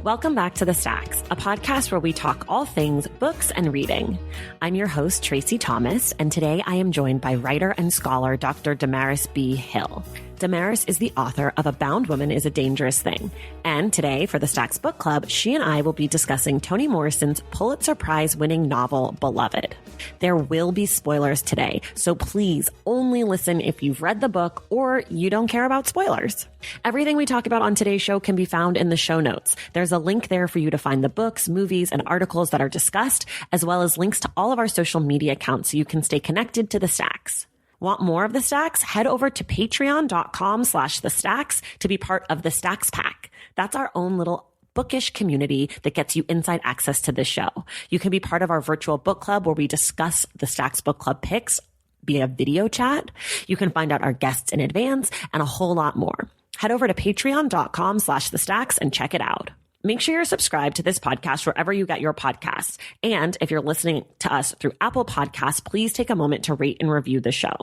Welcome back to The Stacks, a podcast where we talk all things books and reading. I'm your host, Tracy Thomas, and today I am joined by writer and scholar Dr. DaMaris B. Hill. DaMaris is the author of A Bound Woman is a Dangerous Thing. And today, for the Stacks Book Club, she and I will be discussing Toni Morrison's Pulitzer Prize-winning novel, Beloved. There will be spoilers today, so please only listen if you've read the book or you don't care about spoilers. Everything we talk about on today's show can be found in the show notes. There's a link there for you to find the books, movies, and articles that are discussed, as well as links to all of our social media accounts so you can stay connected to the Stacks. Want more of The Stacks? Head over to patreon.com/The Stacks to be part of the Stacks Pack. That's our own little bookish community that gets you inside access to this show. You can be part of our virtual book club where we discuss the Stacks Book Club picks via video chat. You can find out our guests in advance and a whole lot more. Head over to patreon.com/The Stacks and check it out. Make sure you're subscribed to this podcast wherever you get your podcasts. And if you're listening to us through Apple Podcasts, please take a moment to rate and review the show.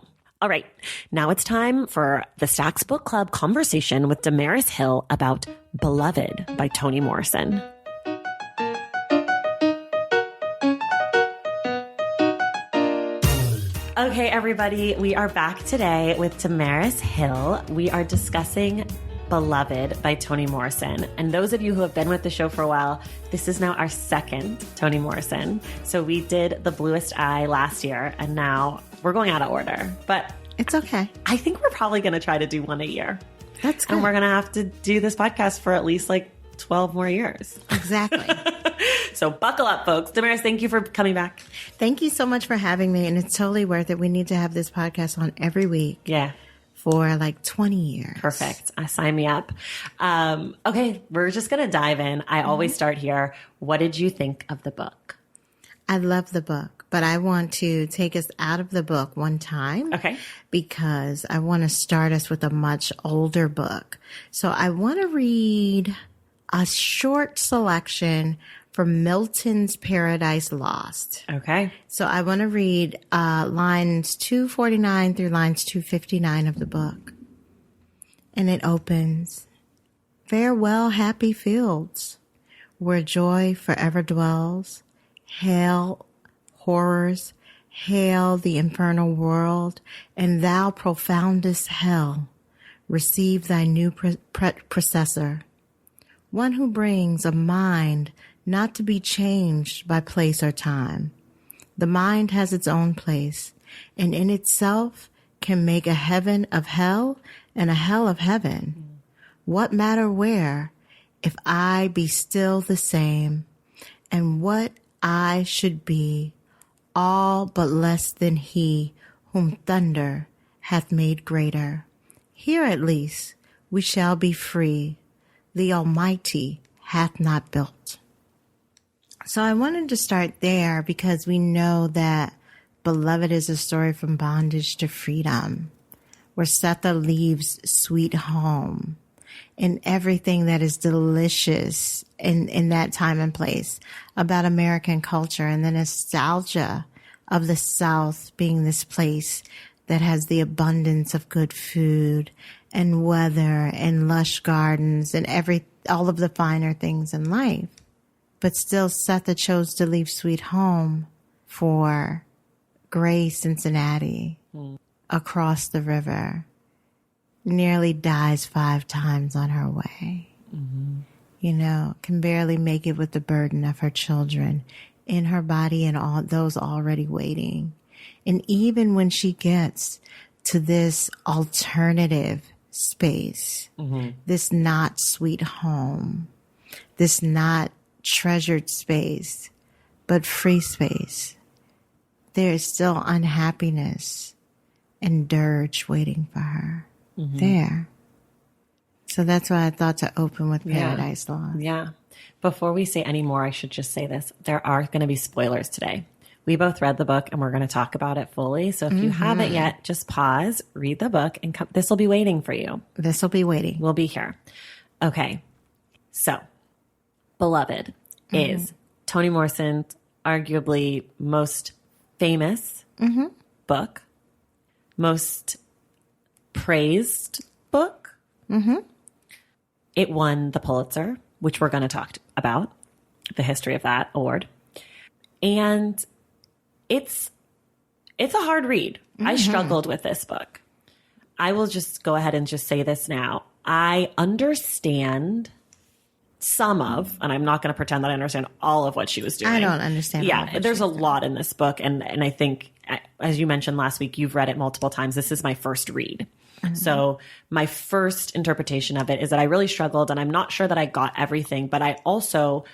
All right, now it's time for the Stacks Book Club conversation with DaMaris Hill about Beloved by Toni Morrison. Okay, everybody, we are back today with DaMaris Hill. We are discussing Beloved by Toni Morrison. And those of you who have been with the show for a while, this is now our second Toni Morrison. So we did The Bluest Eye last year, and now we're going out of order. But it's okay. I think we're probably going to try to do one a year. That's good. And we're going to have to do this podcast for at least like 12 more years. Exactly. So buckle up, folks. DaMaris, thank you for coming back. Thank you so much for having me. And it's totally worth it. We need to have this podcast on every week. Yeah. For like 20 years. Perfect. Sign me up. Okay, we're just going to dive in. I always start here. What did you think of the book? I love the book, but I want to take us out of the book one time. Okay. Because I want to start us with a much older book. So I want to read a short selection from Milton's Paradise Lost. Okay. So I want to read lines 249 through lines 259 of the book. And it opens, "Farewell, happy fields, where joy forever dwells. Hail, horrors, hail the infernal world, and thou profoundest hell, receive thy new processor, one who brings a mind not to be changed by place or time. The mind has its own place, and in itself can make a heaven of hell and a hell of heaven. What matter where, if I be still the same, and what I should be, all but less than he whom thunder hath made greater. Here at least we shall be free, the Almighty hath not built." So I wanted to start there because we know that Beloved is a story from bondage to freedom, where Setha leaves sweet home and everything that is delicious in that time and place about American culture, and the nostalgia of the South being this place that has the abundance of good food and weather and lush gardens and all of the finer things in life. But still, Setha chose to leave sweet home for gray Cincinnati across the river. Nearly dies 5 times on her way. Mm-hmm. You know, can barely make it with the burden of her children in her body and all those already waiting. And even when she gets to this alternative space, this not sweet home, this not treasured space, but free space, there is still unhappiness and dirge waiting for her there. So that's why I thought to open with Paradise Lost. Yeah. Before we say any more, I should just say this. There are going to be spoilers today. We both read the book and we're going to talk about it fully. So if you haven't yet, just pause, read the book, and this will be waiting for you. This will be waiting. We'll be here. Okay. So Beloved is Toni Morrison's arguably most famous book, most praised book. It won the Pulitzer, which we're going to talk about, the history of that award. And it's a hard read. I struggled with this book. I will just go ahead and just say this now. I understand some of, and I'm not going to pretend that I understand all of what she was doing. I don't understand. Yeah, there's a lot in this book. And I think, as you mentioned last week, you've read it multiple times. This is my first read. So my first interpretation of it is that I really struggled, and I'm not sure that I got everything, but I also,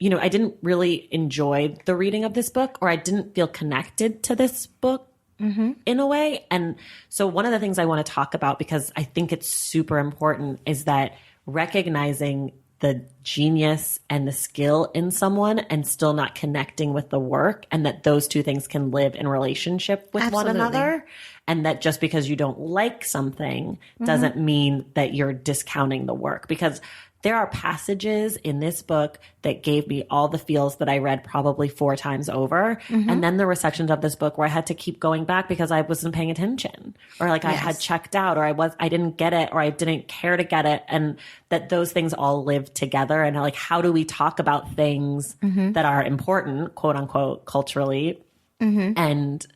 I didn't really enjoy the reading of this book, or I didn't feel connected to this book in a way. And so one of the things I want to talk about, because I think it's super important, is that recognizing the genius and the skill in someone and still not connecting with the work, and that those two things can live in relationship with one another. And that just because you don't like something doesn't mean that you're discounting the work, because there are passages in this book that gave me all the feels that I read probably 4 times over. And then there were sections of this book where I had to keep going back because I wasn't paying attention, or like I had checked out, or I didn't get it, or I didn't care to get it. And that those things all live together. And like, how do we talk about things that are important, quote unquote, culturally? And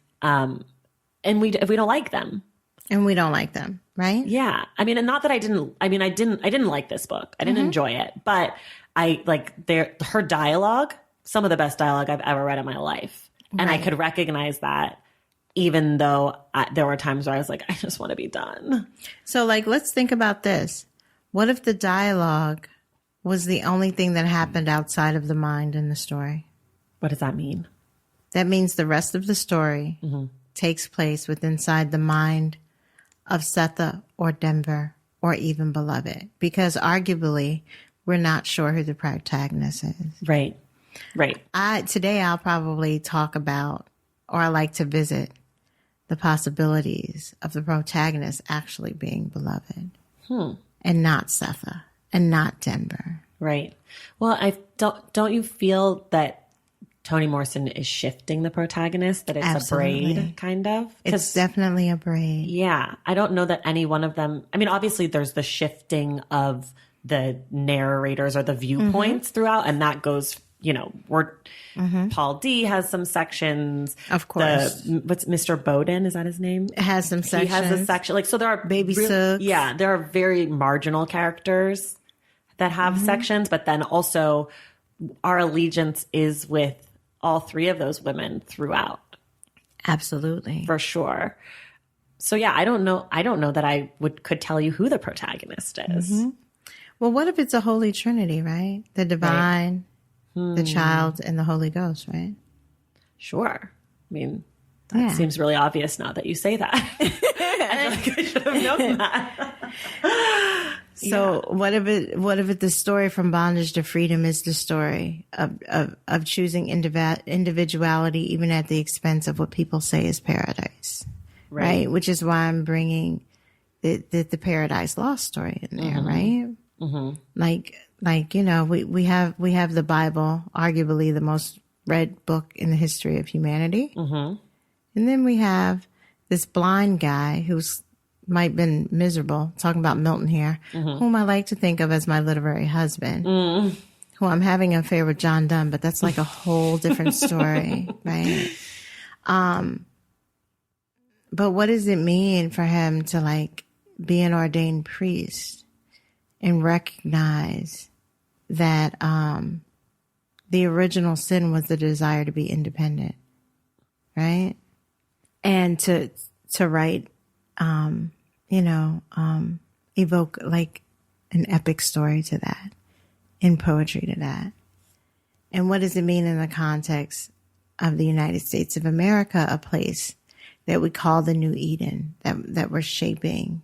if we don't like them. And we don't like them, right? Yeah. I mean, and not that I didn't like this book. I didn't enjoy it, but I like her dialogue, some of the best dialogue I've ever read in my life. And I could recognize that, even though there were times where I was like, I just want to be done. So like, let's think about this. What if the dialogue was the only thing that happened outside of the mind in the story? What does that mean? That means the rest of the story takes place inside the mind of Setha or Denver or even Beloved, because arguably we're not sure who the protagonist is. Right. Today I'll probably talk about, or I like to visit, the possibilities of the protagonist actually being Beloved and not Setha and not Denver. Right. Well, don't you feel that Toni Morrison is shifting the protagonist, that it's Absolutely. A braid, kind of? It's definitely a braid. Yeah. I don't know that any one of them, I mean, obviously there's the shifting of the narrators or the viewpoints throughout, and that goes, Paul D has some sections. Of course. What's Mr. Bowden? Is that his name? Has some sections. He has a section. Like, so there are Baby Sooks. Yeah. There are very marginal characters that have sections, but then also our allegiance is with all 3 of those women throughout. Absolutely. For sure. So yeah, I don't know that I could tell you who the protagonist is. Well, what if it's a Holy Trinity, right? The divine, the child, and the Holy Ghost, right? Sure. I mean, that seems really obvious now that you say that. I feel like I should have known that. So what if the story from bondage to freedom is the story of choosing individuality even at the expense of what people say is paradise, right? Which is why I'm bringing the Paradise Lost story in there, right? Like we have the Bible, arguably the most read book in the history of humanity, and then we have this blind guy who's might have been miserable, talking about Milton here, whom I like to think of as my literary husband, who I'm having an affair with John Donne, but that's like a whole different story, right? But what does it mean for him to like be an ordained priest and recognize that the original sin was the desire to be independent, right? And to write evoke like an epic story to that, in poetry to that. And what does it mean in the context of the United States of America, a place that we call the New Eden, that we're shaping,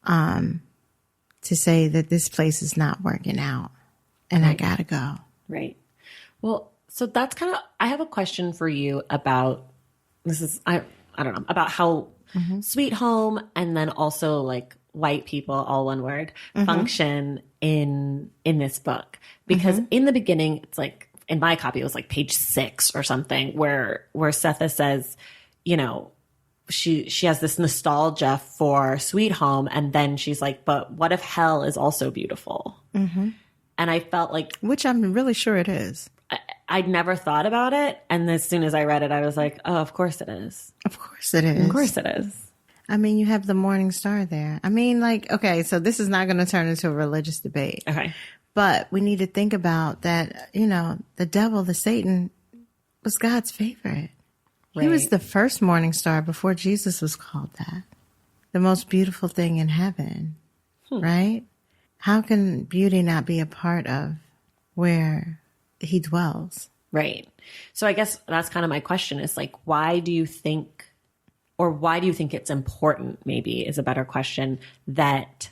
to say that this place is not working out and I gotta go. Right. Well, so that's kind of, I have a question for you about, I don't know, about how Sweet Home and then also like white people, all one word, function in this book. Because in the beginning, it's like, in my copy, it was like page 6 or something where Setha says, she has this nostalgia for Sweet Home. And then she's like, but what if hell is also beautiful? And I felt like, which I'm really sure it is. I'd never thought about it. And as soon as I read it, I was like, oh, of course it is. Of course it is. Of course it is. I mean, you have the morning star there. I mean, like, okay, so this is not going to turn into a religious debate. Okay. But we need to think about that, you know, the devil, the Satan, was God's favorite. Right. He was the first morning star before Jesus was called that. The most beautiful thing in heaven, right? How can beauty not be a part of where he dwells? Right. So I guess that's kind of my question is like, why do you think it's important, maybe is a better question, that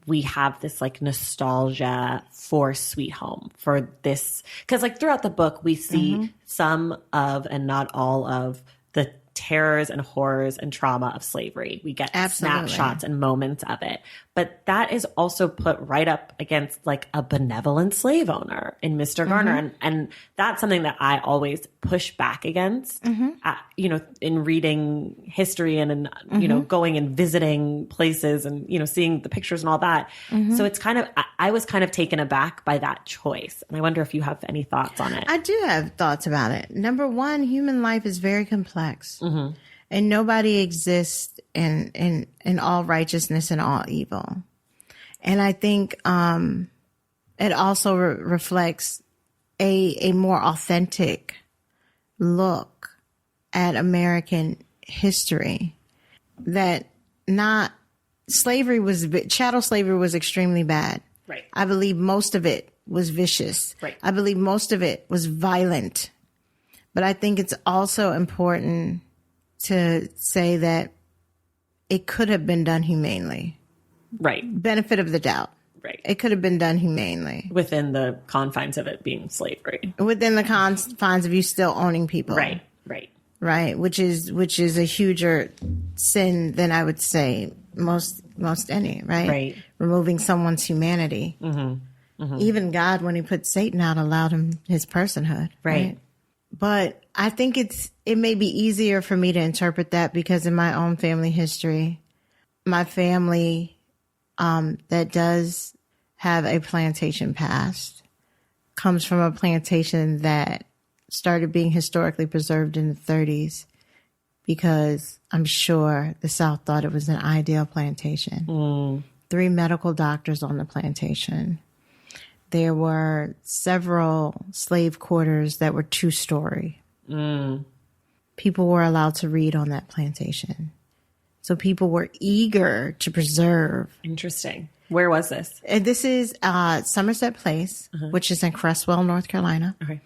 we have this like nostalgia for Sweet Home, for this? Because like throughout the book, we see some of and not all of the terrors and horrors and trauma of slavery. We get snapshots and moments of it. But that is also put right up against like a benevolent slave owner in Mr. Garner. And that's something that I always push back against, you know, in reading history and you know, going and visiting places and, you know, seeing the pictures and all that. So it's kind of, I was kind of taken aback by that choice. And I wonder if you have any thoughts on it. I do have thoughts about it. Number one, human life is very complex. And nobody exists in all righteousness and all evil. And I think it also reflects a more authentic look at American history. That not chattel slavery was extremely bad. Right. I believe most of it was vicious. Right. I believe most of it was violent. But I think it's also important to say that it could have been done humanely. Right. Benefit of the doubt. Right. It could have been done humanely. Within the confines of it being slavery. Within the confines of you still owning people. Right. Right. Right. Which is a huger sin than I would say most any, right? Right. Removing someone's humanity. Even God, when he put Satan out, allowed him his personhood. Right. But I think it may be easier for me to interpret that because in my own family history, my family that does have a plantation past comes from a plantation that started being historically preserved in the 30s because I'm sure the South thought it was an ideal plantation. 3 medical doctors on the plantation. There were several slave quarters that were 2-story. People were allowed to read on that plantation. So people were eager to preserve. Interesting. Where was this? And this is Somerset Place, which is in Cresswell, North Carolina. Okay.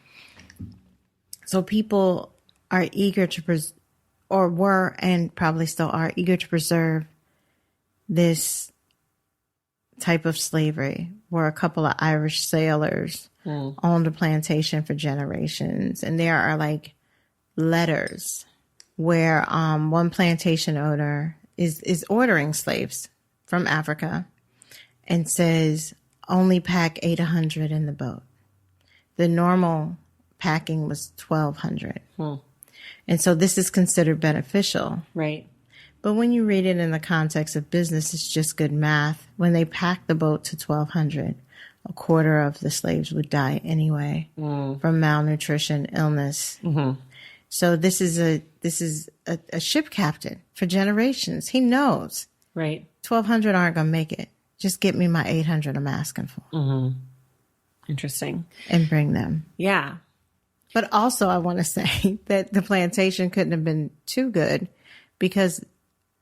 So people are eager to or were and probably still are eager to preserve this type of slavery, where a couple of Irish sailors owned a plantation for generations. And there are like letters where one plantation owner is ordering slaves from Africa and says, only pack 800 in the boat. The normal packing was 1,200. And so this is considered beneficial. Right. But when you read it in the context of business, it's just good math. When they packed the boat to 1,200, a quarter of the slaves would die anyway from malnutrition, illness. So this is a ship captain for generations. He knows. Right. 1,200 aren't going to make it. Just get me my 800 I'm asking for. Interesting. And bring them. Yeah. But also I want to say that the plantation couldn't have been too good because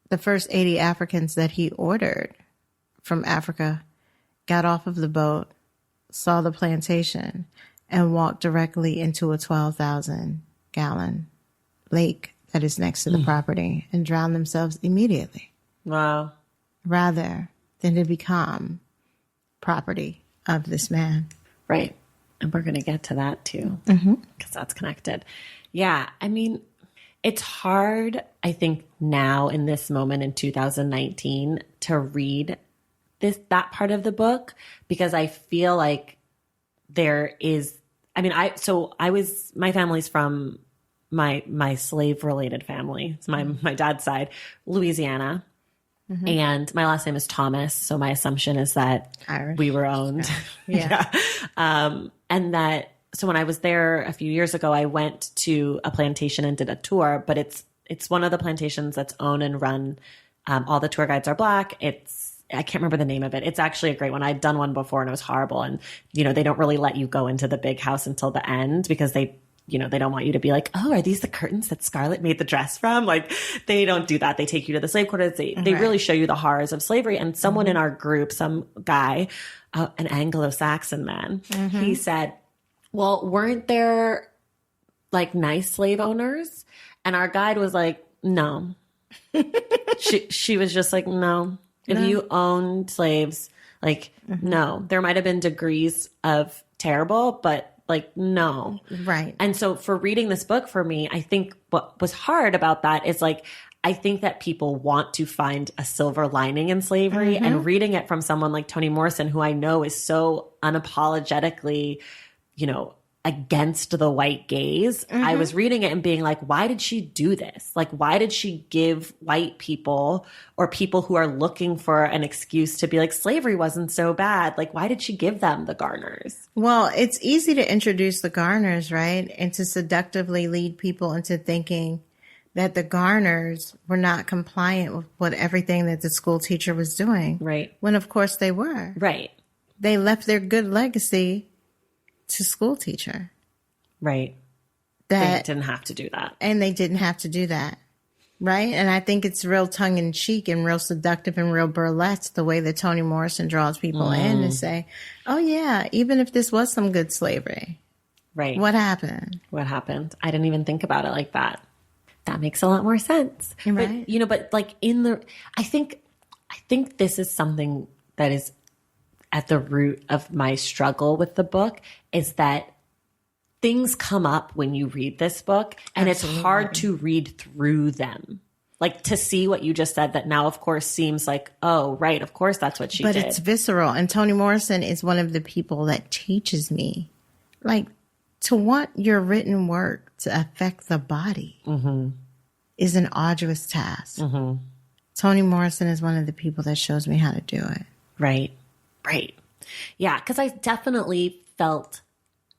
the first 80 Africans that he ordered from Africa got off of the boat, saw the plantation, and walked directly into a 12,000-gallon lake that is next to the property and drowned themselves immediately. Wow. Rather than to become property of this man. Right. And we're going to get to that too, because that's connected. Yeah. I mean, it's hard, I think, now in this moment in 2019 to read that part of the book because I feel like there is, I mean, my family's from my slave related family. It's my dad's side, Louisiana. And my last name is Thomas. So my assumption is that Irish. we were owned. Yeah. And that, so when I was there a few years ago, I went to a plantation and did a tour, but it's one of the plantations that's owned and run. All the tour guides are Black. I can't remember the name of it. It's actually a great one. I'd done one before and it was horrible. And, they don't really let you go into the big house until the end because they don't want you to be like, oh, are these the curtains that Scarlett made the dress from? Like, they don't do that. They take you to the slave quarters. They really show you the horrors of slavery. And someone in our group, some guy, an Anglo-Saxon man, he said, well, weren't there like nice slave owners? And our guide was like, no. She was just like, no. If you owned slaves, like, no. There might have been degrees of terrible, but like, no. Right. And so for reading this book for me, I think what was hard about that is like, I think that people want to find a silver lining in slavery, and reading it from someone like Toni Morrison, who I know is so unapologetically, against the white gaze. I was reading it and being like, why did she do this? Like, why did she give white people or people who are looking for an excuse to be like, slavery wasn't so bad? Like, why did she give them the Garners? Well, it's easy to introduce the Garners, right? And to seductively lead people into thinking that the Garners were not compliant with everything that the school teacher was doing. Right. When of course they were. Right. They left their good legacy to school teacher. Right. That they didn't have to do that. And they didn't have to do that. Right. And I think it's real tongue in cheek and real seductive and real burlesque the way that Toni Morrison draws people in and say, oh yeah, even if this was some good slavery. Right. What happened? What happened? I didn't even think about it like that. That makes a lot more sense. Right. But, but like I think this is something that is at the root of my struggle with the book, is that things come up when you read this book and Absolutely. It's hard to read through them. Like, to see what you just said that now, of course, seems like, oh, right, of course that's what she did. But it's visceral. And Toni Morrison is one of the people that teaches me, like, to want your written work to affect the body is an arduous task. Toni Morrison is one of the people that shows me how to do it. Right. Right. Yeah, because I definitely felt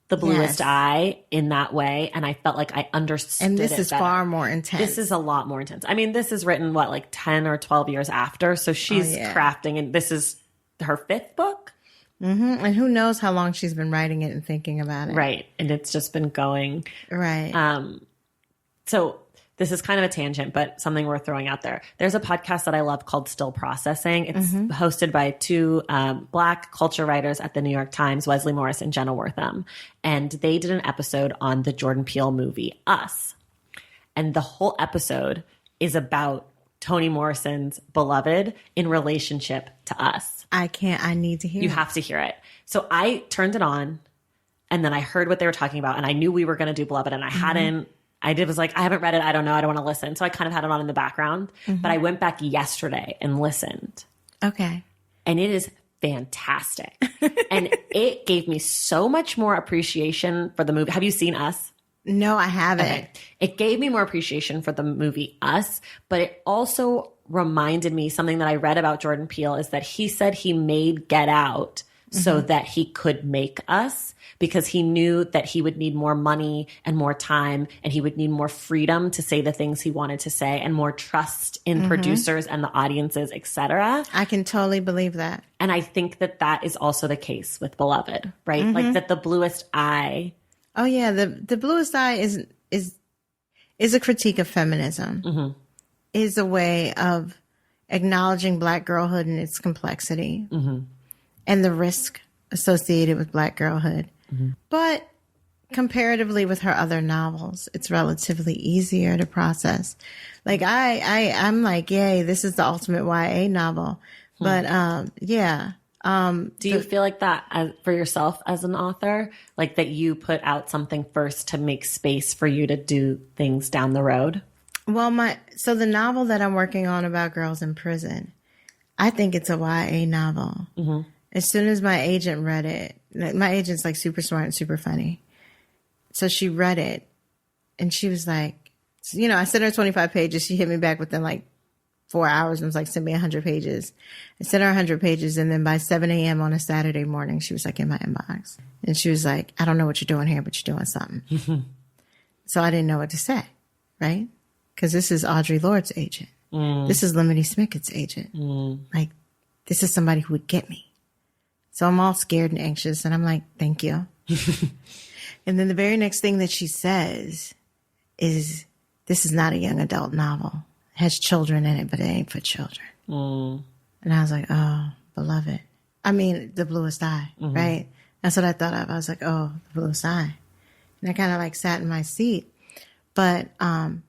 the bluest eye in that way, and I felt like I understood it. And this is better. Far more intense. This is a lot more intense. I mean, this is written, like 10 or 12 years after, so she's crafting, and this is her 5th book? And who knows how long she's been writing it and thinking about it. Right, and it's just been going. Right. So this is kind of a tangent, but something worth throwing out there. There's a podcast that I love called Still Processing. It's hosted by 2 Black culture writers at the New York Times, Wesley Morris and Jenna Wortham. And they did an episode on the Jordan Peele movie, Us. And the whole episode is about Toni Morrison's Beloved in relationship to Us. I need to hear it. You have to hear it. So I turned it on, and then I heard what they were talking about, and I knew we were going to do Beloved, and I was like, I haven't read it. I don't know. I don't want to listen. So I kind of had it on in the background. But I went back yesterday and listened. Okay. And it is fantastic. And it gave me so much more appreciation for the movie. Have you seen Us? No, I haven't. Okay. It gave me more appreciation for the movie Us, but it also reminded me something that I read about Jordan Peele is that he said he made Get Out so that he could make Us, because he knew that he would need more money and more time, and he would need more freedom to say the things he wanted to say and more trust in producers and the audiences, etc. I can totally believe that. And I think that that is also the case with Beloved, right? Like that the bluest eye. Oh yeah, the bluest eye is a critique of feminism. Is a way of acknowledging Black girlhood and its complexity and the risk associated with Black girlhood. But comparatively with her other novels, it's relatively easier to process. Like I'm like, yay, this is the ultimate YA novel. But yeah. Do you feel like that for yourself as an author? Like that you put out something first to make space for you to do things down the road? Well, so the novel that I'm working on about girls in prison, I think it's a YA novel. As soon as my agent read it, my agent's like super smart and super funny. So she read it and she was like, I sent her 25 pages. She hit me back within like 4 hours and was like, send me 100 pages. I sent her 100 pages. And then by 7 a.m. on a Saturday morning, she was like in my inbox. And she was like, I don't know what you're doing here, but you're doing something. So I didn't know what to say, right? Because this is Audre Lorde's agent. This is Lemony Snicket's agent. Like, this is somebody who would get me. So I'm all scared and anxious. And I'm like, thank you. And then the very next thing that she says is, this is not a young adult novel. It has children in it, but it ain't for children. And I was like, oh, beloved. I mean, the bluest eye, right? That's what I thought of. I was like, oh, the bluest eye. And I kind of like sat in my seat. But, and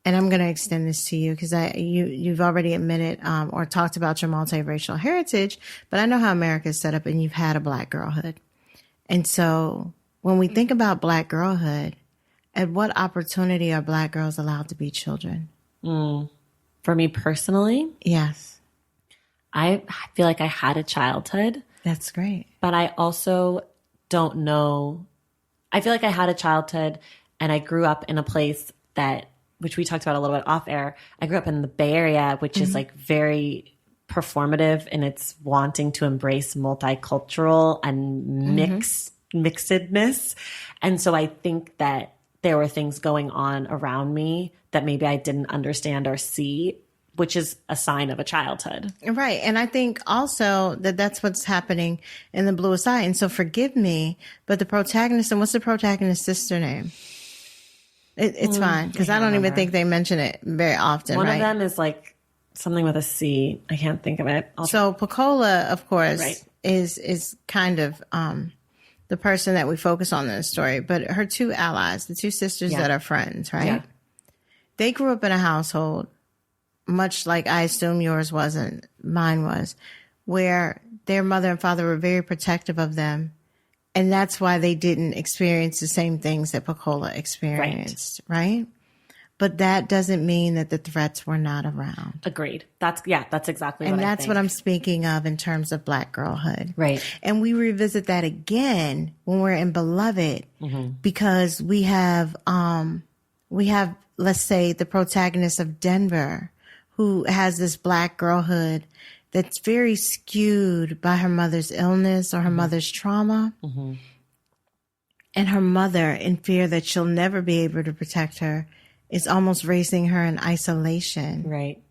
I'm going to extend this to you because you've already admitted or talked about your multiracial heritage, but I know how America is set up and you've had a Black girlhood. And so when we think about Black girlhood, at what opportunity are Black girls allowed to be children? For me personally? Yes. I feel like I had a childhood. That's great. But I also don't know. I feel like I had a childhood and I grew up in a place that, which we talked about a little bit off air. I grew up in the Bay Area, which is like very performative in its wanting to embrace multicultural and mixedness. And so I think that there were things going on around me that maybe I didn't understand or see, which is a sign of a childhood. Right. And I think also that that's what's happening in The Bluest Eye. And so forgive me, but the protagonist, and what's the protagonist's sister name? It's fine, because I don't even think they mention it very often. One right? of them is like something with a C. I can't think of it. So Pecola, of course, is kind of the person that we focus on in the story. But her two allies, the two sisters that are friends, right? Yeah. They grew up in a household, much like I assume yours was and mine was, where their mother and father were very protective of them. And that's why they didn't experience the same things that Pecola experienced, right? But that doesn't mean that the threats were not around. Agreed. That's exactly what I think. And that's what I'm speaking of in terms of Black girlhood. Right. And we revisit that again when we're in Beloved, because we have, let's say, the protagonist of Denver, who has this Black girlhood that's very skewed by her mother's illness or her mother's trauma. And her mother, in fear that she'll never be able to protect her, is almost raising her in isolation. Right.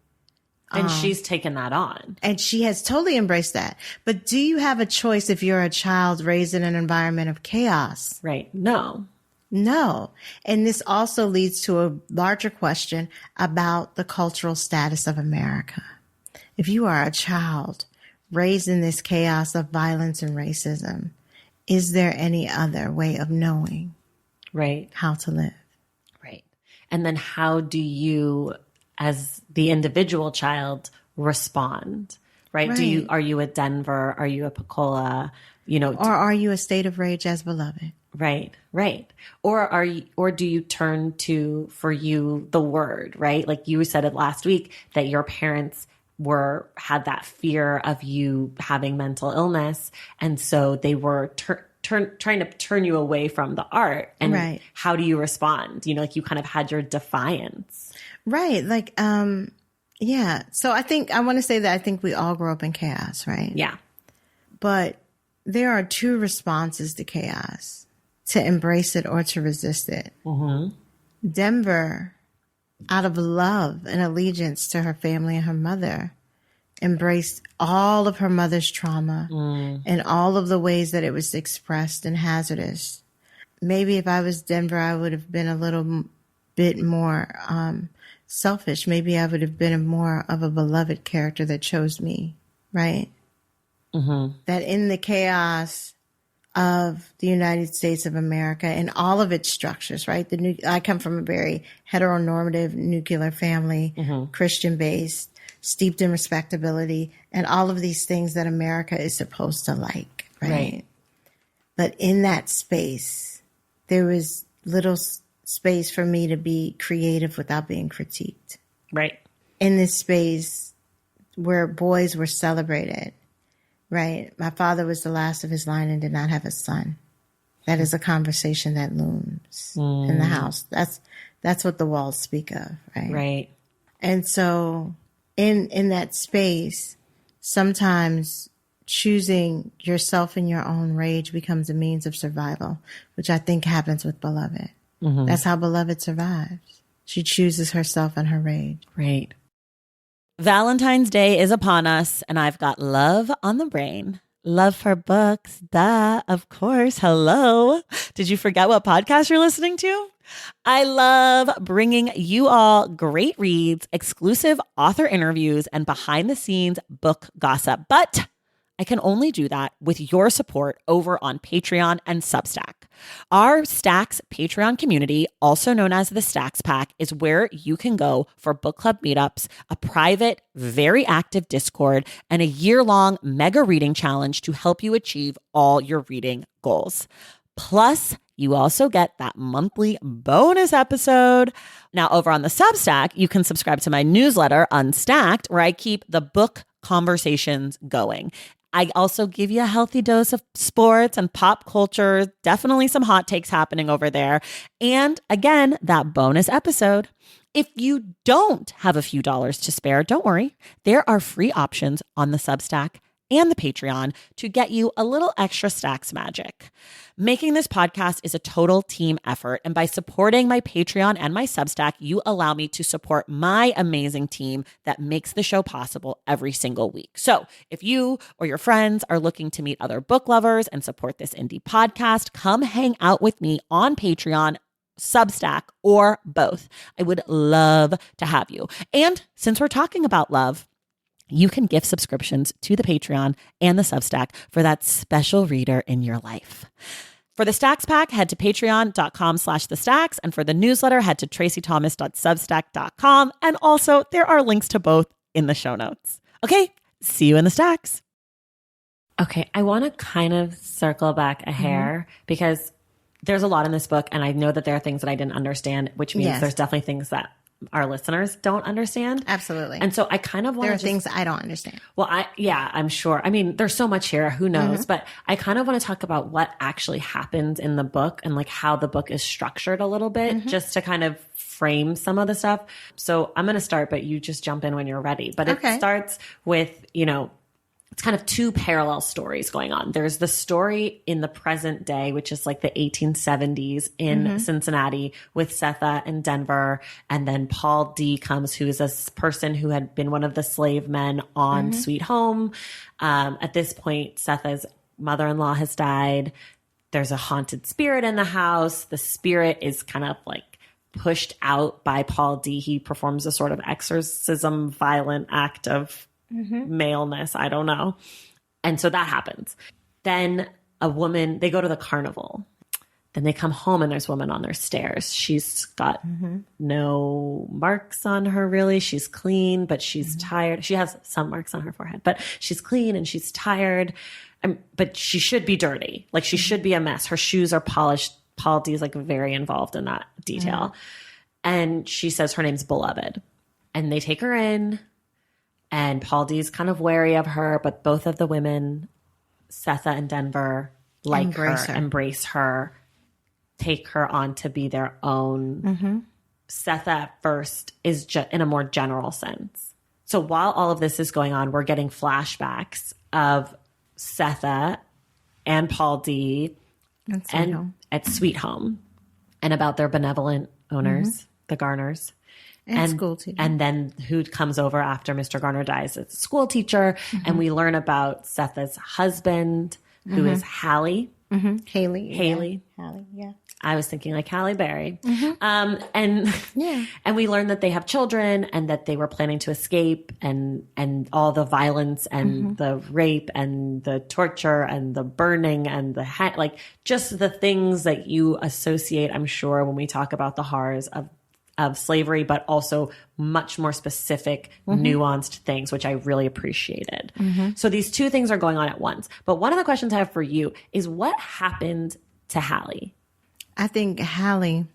And she's taken that on. And she has totally embraced that. But do you have a choice if you're a child raised in an environment of chaos? Right. No. No. And this also leads to a larger question about the cultural status of America. If you are a child raised in this chaos of violence and racism, is there any other way of knowing how to live? Right. And then how do you, as the individual child, respond? Right? Are you a Denver? Are you a Pecola? Or are you a State of Rage as Beloved? Right. Or do you turn to, for you, the word, right? Like you said it last week, that your parents had that fear of you having mental illness. And so they were trying to turn you away from the art. And how do you respond? Like you kind of had your defiance. Right. Like, yeah. So I want to say that I think we all grew up in chaos, right? Yeah. But there are two responses to chaos: to embrace it or to resist it. Denver, out of love and allegiance to her family and her mother, embraced all of her mother's trauma and all of the ways that it was expressed and hazardous. Maybe if I was Denver, I would have been a little bit more selfish. Maybe I would have been more of a beloved character that chose me, right? That in the chaos of the United States of America and all of its structures, right? I come from a very heteronormative nuclear family, Christian-based, steeped in respectability, and all of these things that America is supposed to like, right? But in that space, there was little space for me to be creative without being critiqued. Right. In this space where boys were celebrated, right? My father was the last of his line and did not have a son. That is a conversation that looms in the house. That's what the walls speak of, right? Right. And so in that space, sometimes choosing yourself in your own rage becomes a means of survival, which I think happens with Beloved. Mm-hmm. That's how Beloved survives. She chooses herself and her rage. Right. Valentine's Day is upon us, and I've got love on the brain. Love for books. Duh, of course. Hello. Did you forget what podcast you're listening to? I love bringing you all great reads, exclusive author interviews, and behind the scenes book gossip. But I can only do that with your support over on Patreon and Substack. Our Stacks Patreon community, also known as the Stacks Pack, is where you can go for book club meetups, a private, very active Discord, and a year-long mega reading challenge to help you achieve all your reading goals. Plus, you also get that monthly bonus episode. Now, over on the Substack, you can subscribe to my newsletter, Unstacked, where I keep the book conversations going. I also give you a healthy dose of sports and pop culture, definitely some hot takes happening over there. And again, that bonus episode. If you don't have a few dollars to spare, don't worry. There are free options on the Substack and the Patreon to get you a little extra Stacks magic. Making this podcast is a total team effort, and by supporting my Patreon and my Substack, you allow me to support my amazing team that makes the show possible every single week. So if you or your friends are looking to meet other book lovers and support this indie podcast, come hang out with me on Patreon, Substack, or both. I would love to have you. And since we're talking about love, you can gift subscriptions to the Patreon and the Substack for that special reader in your life. For the Stacks Pack, head to patreon.com/thestacks. And for the newsletter, head to tracythomas.substack.com. And also, there are links to both in the show notes. Okay, see you in the Stacks. Okay, I want to kind of circle back a hair because there's a lot in this book, and I know that there are things that I didn't understand, which means there's definitely things that our listeners don't understand. Absolutely. And so I kind of want to There are things I don't understand. Well, I'm sure. I mean, there's so much here. Who knows? But I kind of want to talk about what actually happens in the book and like how the book is structured a little bit, just to kind of frame some of the stuff. So I'm going to start, but you just jump in when you're ready. But it starts with, it's kind of two parallel stories going on. There's the story in the present day, which is like the 1870s in Cincinnati with Setha and Denver. And then Paul D comes, who is a person who had been one of the slave men on Sweet Home. At this point, Setha's mother-in-law has died. There's a haunted spirit in the house. The spirit is kind of like pushed out by Paul D. He performs a sort of exorcism, violent act of maleness. I don't know. And so that happens. Then a woman, they go to the carnival. Then they come home and there's a woman on their stairs. She's got no marks on her really. She's clean, but she's tired. She has some marks on her forehead, but she's clean and she's tired. But she should be dirty. Like she should be a mess. Her shoes are polished. Paul D is like very involved in that detail. And she says her name's Beloved. And they take her in. And Paul D's kind of wary of her, but both of the women, Setha and Denver, embrace her, take her on to be their own. Setha at first is in a more general sense. So while all of this is going on, we're getting flashbacks of Setha and Paul D at Sweet Home and about their benevolent owners, the Garners. And school teacher. And then who comes over after Mr. Garner dies? It's a school teacher. And we learn about Setha's husband, who is Hallie. Haley, yeah. I was thinking like Halle Berry. And we learn that they have children and that they were planning to escape and all the violence and the rape and the torture and the burning and like just the things that you associate, I'm sure, when we talk about the horrors of slavery, but also much more specific, nuanced things, which I really appreciated. So these two things are going on at once. But one of the questions I have for you is what happened to Hallie? I think Hallie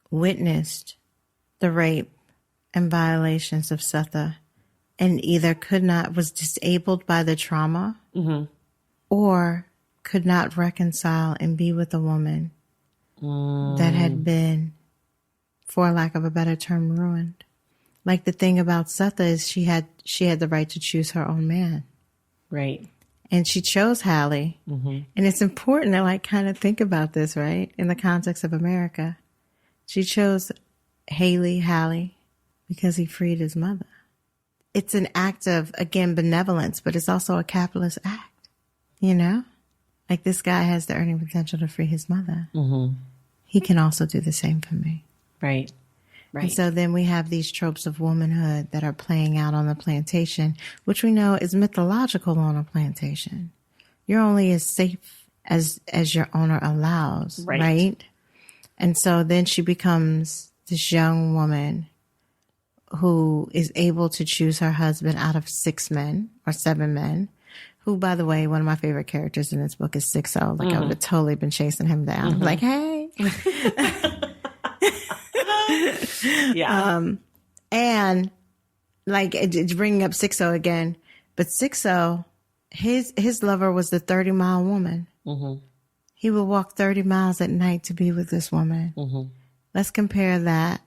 witnessed the rape and violations of Setha and either was disabled by the trauma or could not reconcile and be with a woman that had been, for lack of a better term, ruined. Like the thing about Setha is she had the right to choose her own man. Right. And she chose Hallie. Mm-hmm. And it's important to like kind of think about this, right? In the context of America. She chose Hallie, because he freed his mother. It's an act of, again, benevolence, but it's also a capitalist act, you know? Like this guy has the earning potential to free his mother. Mm-hmm. He can also do the same for me. Right. Right. And so then we have these tropes of womanhood that are playing out on the plantation, which we know is mythological on a plantation. You're only as safe as your owner allows, right? And so then she becomes this young woman who is able to choose her husband out of 6 men or 7 men, who, by the way, one of my favorite characters in this book is 6-0. Like, I would have totally been chasing him down. Mm-hmm. Like, hey. Yeah. And like it's bringing up 6-0 again, but 6-0, his lover was the 30-mile woman. Mm-hmm. He would walk 30 miles at night to be with this woman. Mm-hmm. Let's compare that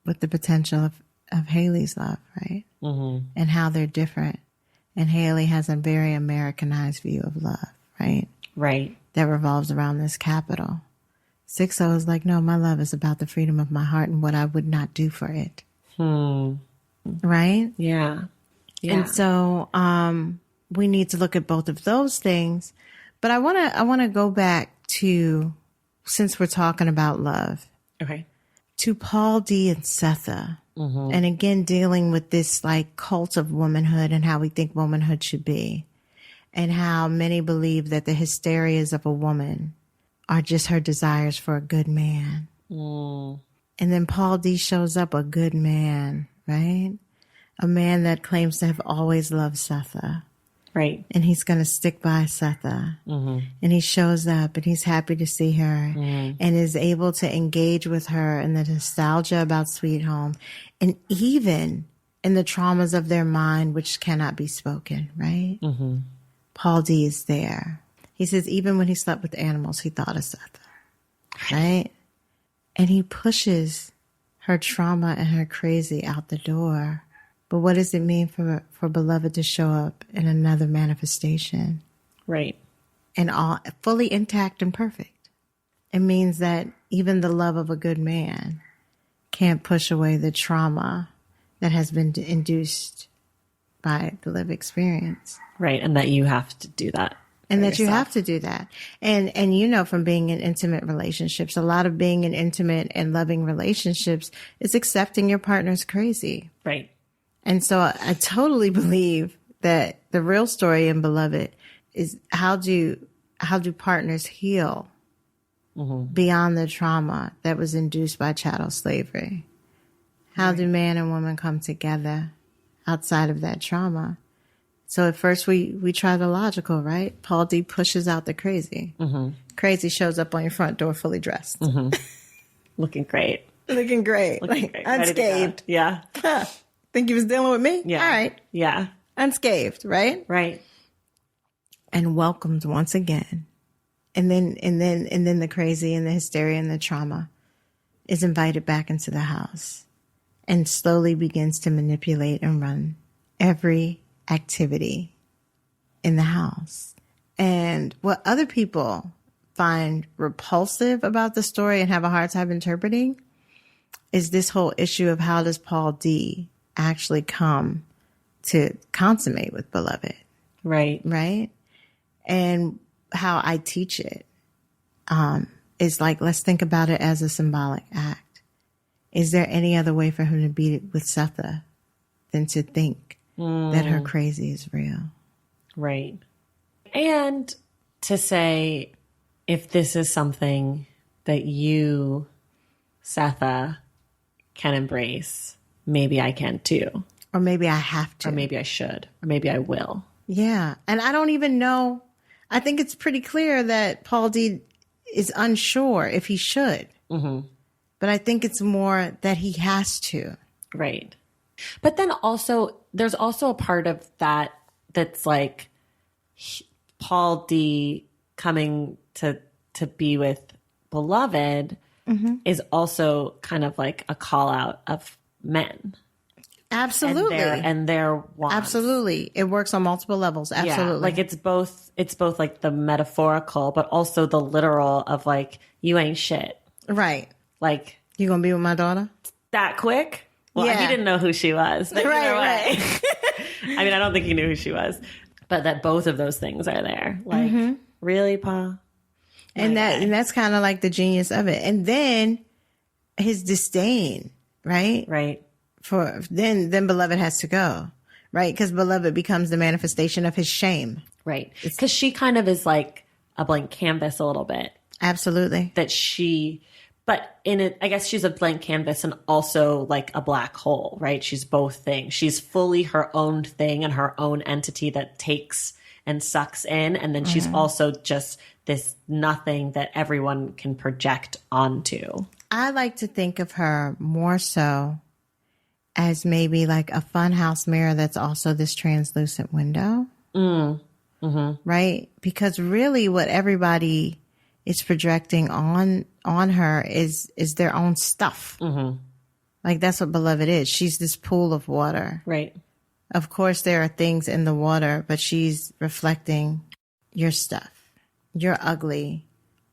with the potential of Haley's love, right? Mm-hmm. And how they're different. And Haley has a very Americanized view of love, right? Right. That revolves around this capital. 6-0 is like, no, my love is about the freedom of my heart and what I would not do for it. Right? Yeah. Yeah. And so we need to look at both of those things. But I want to go back to, since we're talking about love, okay, to Paul D and Setha. Mm-hmm. And again, dealing with this like cult of womanhood and how we think womanhood should be, and how many believe that the hysterias of a woman are just her desires for a good man. Mm. And then Paul D shows up, a good man, right? A man that claims to have always loved Setha. Right. And he's going to stick by Setha. Mm-hmm. And he shows up and he's happy to see her and is able to engage with her in the nostalgia about Sweet Home and even in the traumas of their mind, which cannot be spoken, right? Mm-hmm. Paul D is there. He says, even when he slept with animals, he thought of Setha, right? And he pushes her trauma and her crazy out the door. But what does it mean for beloved to show up in another manifestation? Right. And all fully intact and perfect. It means that even the love of a good man can't push away the trauma that has been induced by the lived experience. Right. And that you have to do that. And that yourself. You have to do that. And you know, from being in intimate relationships, a lot of being in intimate and loving relationships is accepting your partner's crazy. Right. And so I totally believe that the real story in Beloved is how do partners heal beyond the trauma that was induced by chattel slavery? How do man and woman come together outside of that trauma? So at first we try the logical, right? Paul D pushes out the crazy. Mm-hmm. Crazy shows up on your front door fully dressed. Mm-hmm. Looking great. Looking great. Like, great. Unscathed. Yeah. Think he was dealing with me? Yeah. All right. Yeah. Unscathed, right? Right. And welcomed once again. And then the crazy and the hysteria and the trauma is invited back into the house and slowly begins to manipulate and run every activity in the house. And what other people find repulsive about the story and have a hard time interpreting is this whole issue of how does Paul D actually come to consummate with Beloved. Right. Right. And how I teach it is like, let's think about it as a symbolic act. Is there any other way for him to be with Setha than to think that her crazy is real? Right. And to say, if this is something that you, Setha, can embrace, maybe I can too. Or maybe I have to. Or maybe I should. Or maybe I will. Yeah. And I don't even know. I think it's pretty clear that Paul D is unsure if he should. Mm-hmm. But I think it's more that he has to. Right. But then also, there's also a part of that that's like Paul D coming to be with Beloved is also kind of like a call out of men. Absolutely. and their wants. Absolutely. It works on multiple levels. Absolutely. Yeah, like it's both like the metaphorical, but also the literal of like, you ain't shit. Right. Like, you gonna be with my daughter? That quick? Well, Yeah. he didn't know who she was. But Right. I mean, I don't think he knew who she was. But that both of those things are there. Like, really, Pa? And that's kind of like the genius of it. And then his disdain, right? Right. For then beloved has to go, right? Because beloved becomes the manifestation of his shame. Right. Because she kind of is like a blank canvas a little bit. Absolutely. But in it, I guess she's a blank canvas and also like a black hole, right? She's both things. She's fully her own thing and her own entity that takes and sucks in. And then she's also just this nothing that everyone can project onto. I like to think of her more so as maybe like a funhouse mirror that's also this translucent window. Right? Because really what everybody is projecting on her is their own stuff. Like that's what beloved is. She's this pool of water. Right. Of course there are things in the water, but she's reflecting your stuff. You're ugly.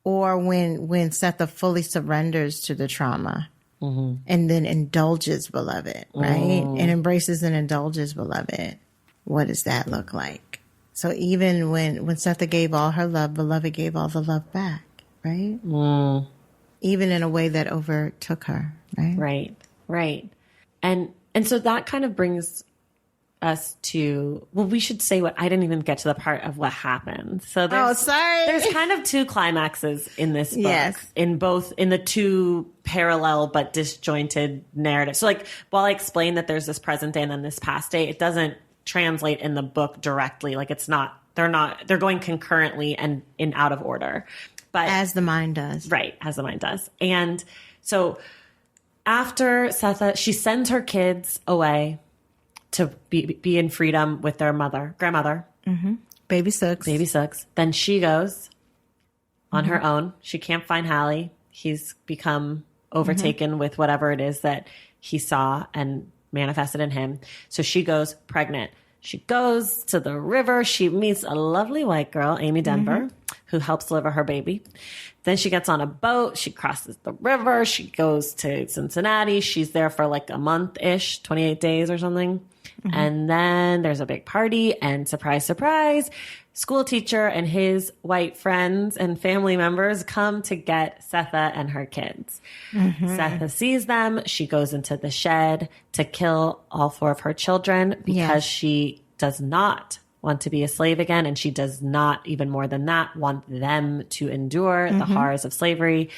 Or when Setha fully surrenders to the trauma and then indulges beloved, right? And embraces and indulges beloved. What does that look like? So even when Setha gave all her love, beloved gave all the love back, right? Even in a way that overtook her, right? Right. And so that kind of brings us to, well, we should say I didn't even get to the part of what happened. So there's kind of two climaxes in this book. Yes. In the two parallel but disjointed narratives. So like, while I explain that there's this present day and then this past day, it doesn't translate in the book directly. Like they're going concurrently and in out of order. But as the mind does. Right, as the mind does. And so after Setha, she sends her kids away to be in freedom with their grandmother. Baby Sooks. Then she goes on her own. She can't find Hallie. He's become overtaken with whatever it is that he saw and manifested in him. So she goes pregnant. She goes to the river. She meets a lovely white girl, Amy Denver, who helps deliver her baby. Then she gets on a boat. She crosses the river. She goes to Cincinnati. She's there for like a month-ish, 28 days or something. And then there's a big party and surprise, surprise, school teacher and his white friends and family members come to get Setha and her kids. Setha sees them. She goes into the shed to kill all 4 of her children because she does not want to be a slave again. And she does not, even more than that, want them to endure the horrors of slavery.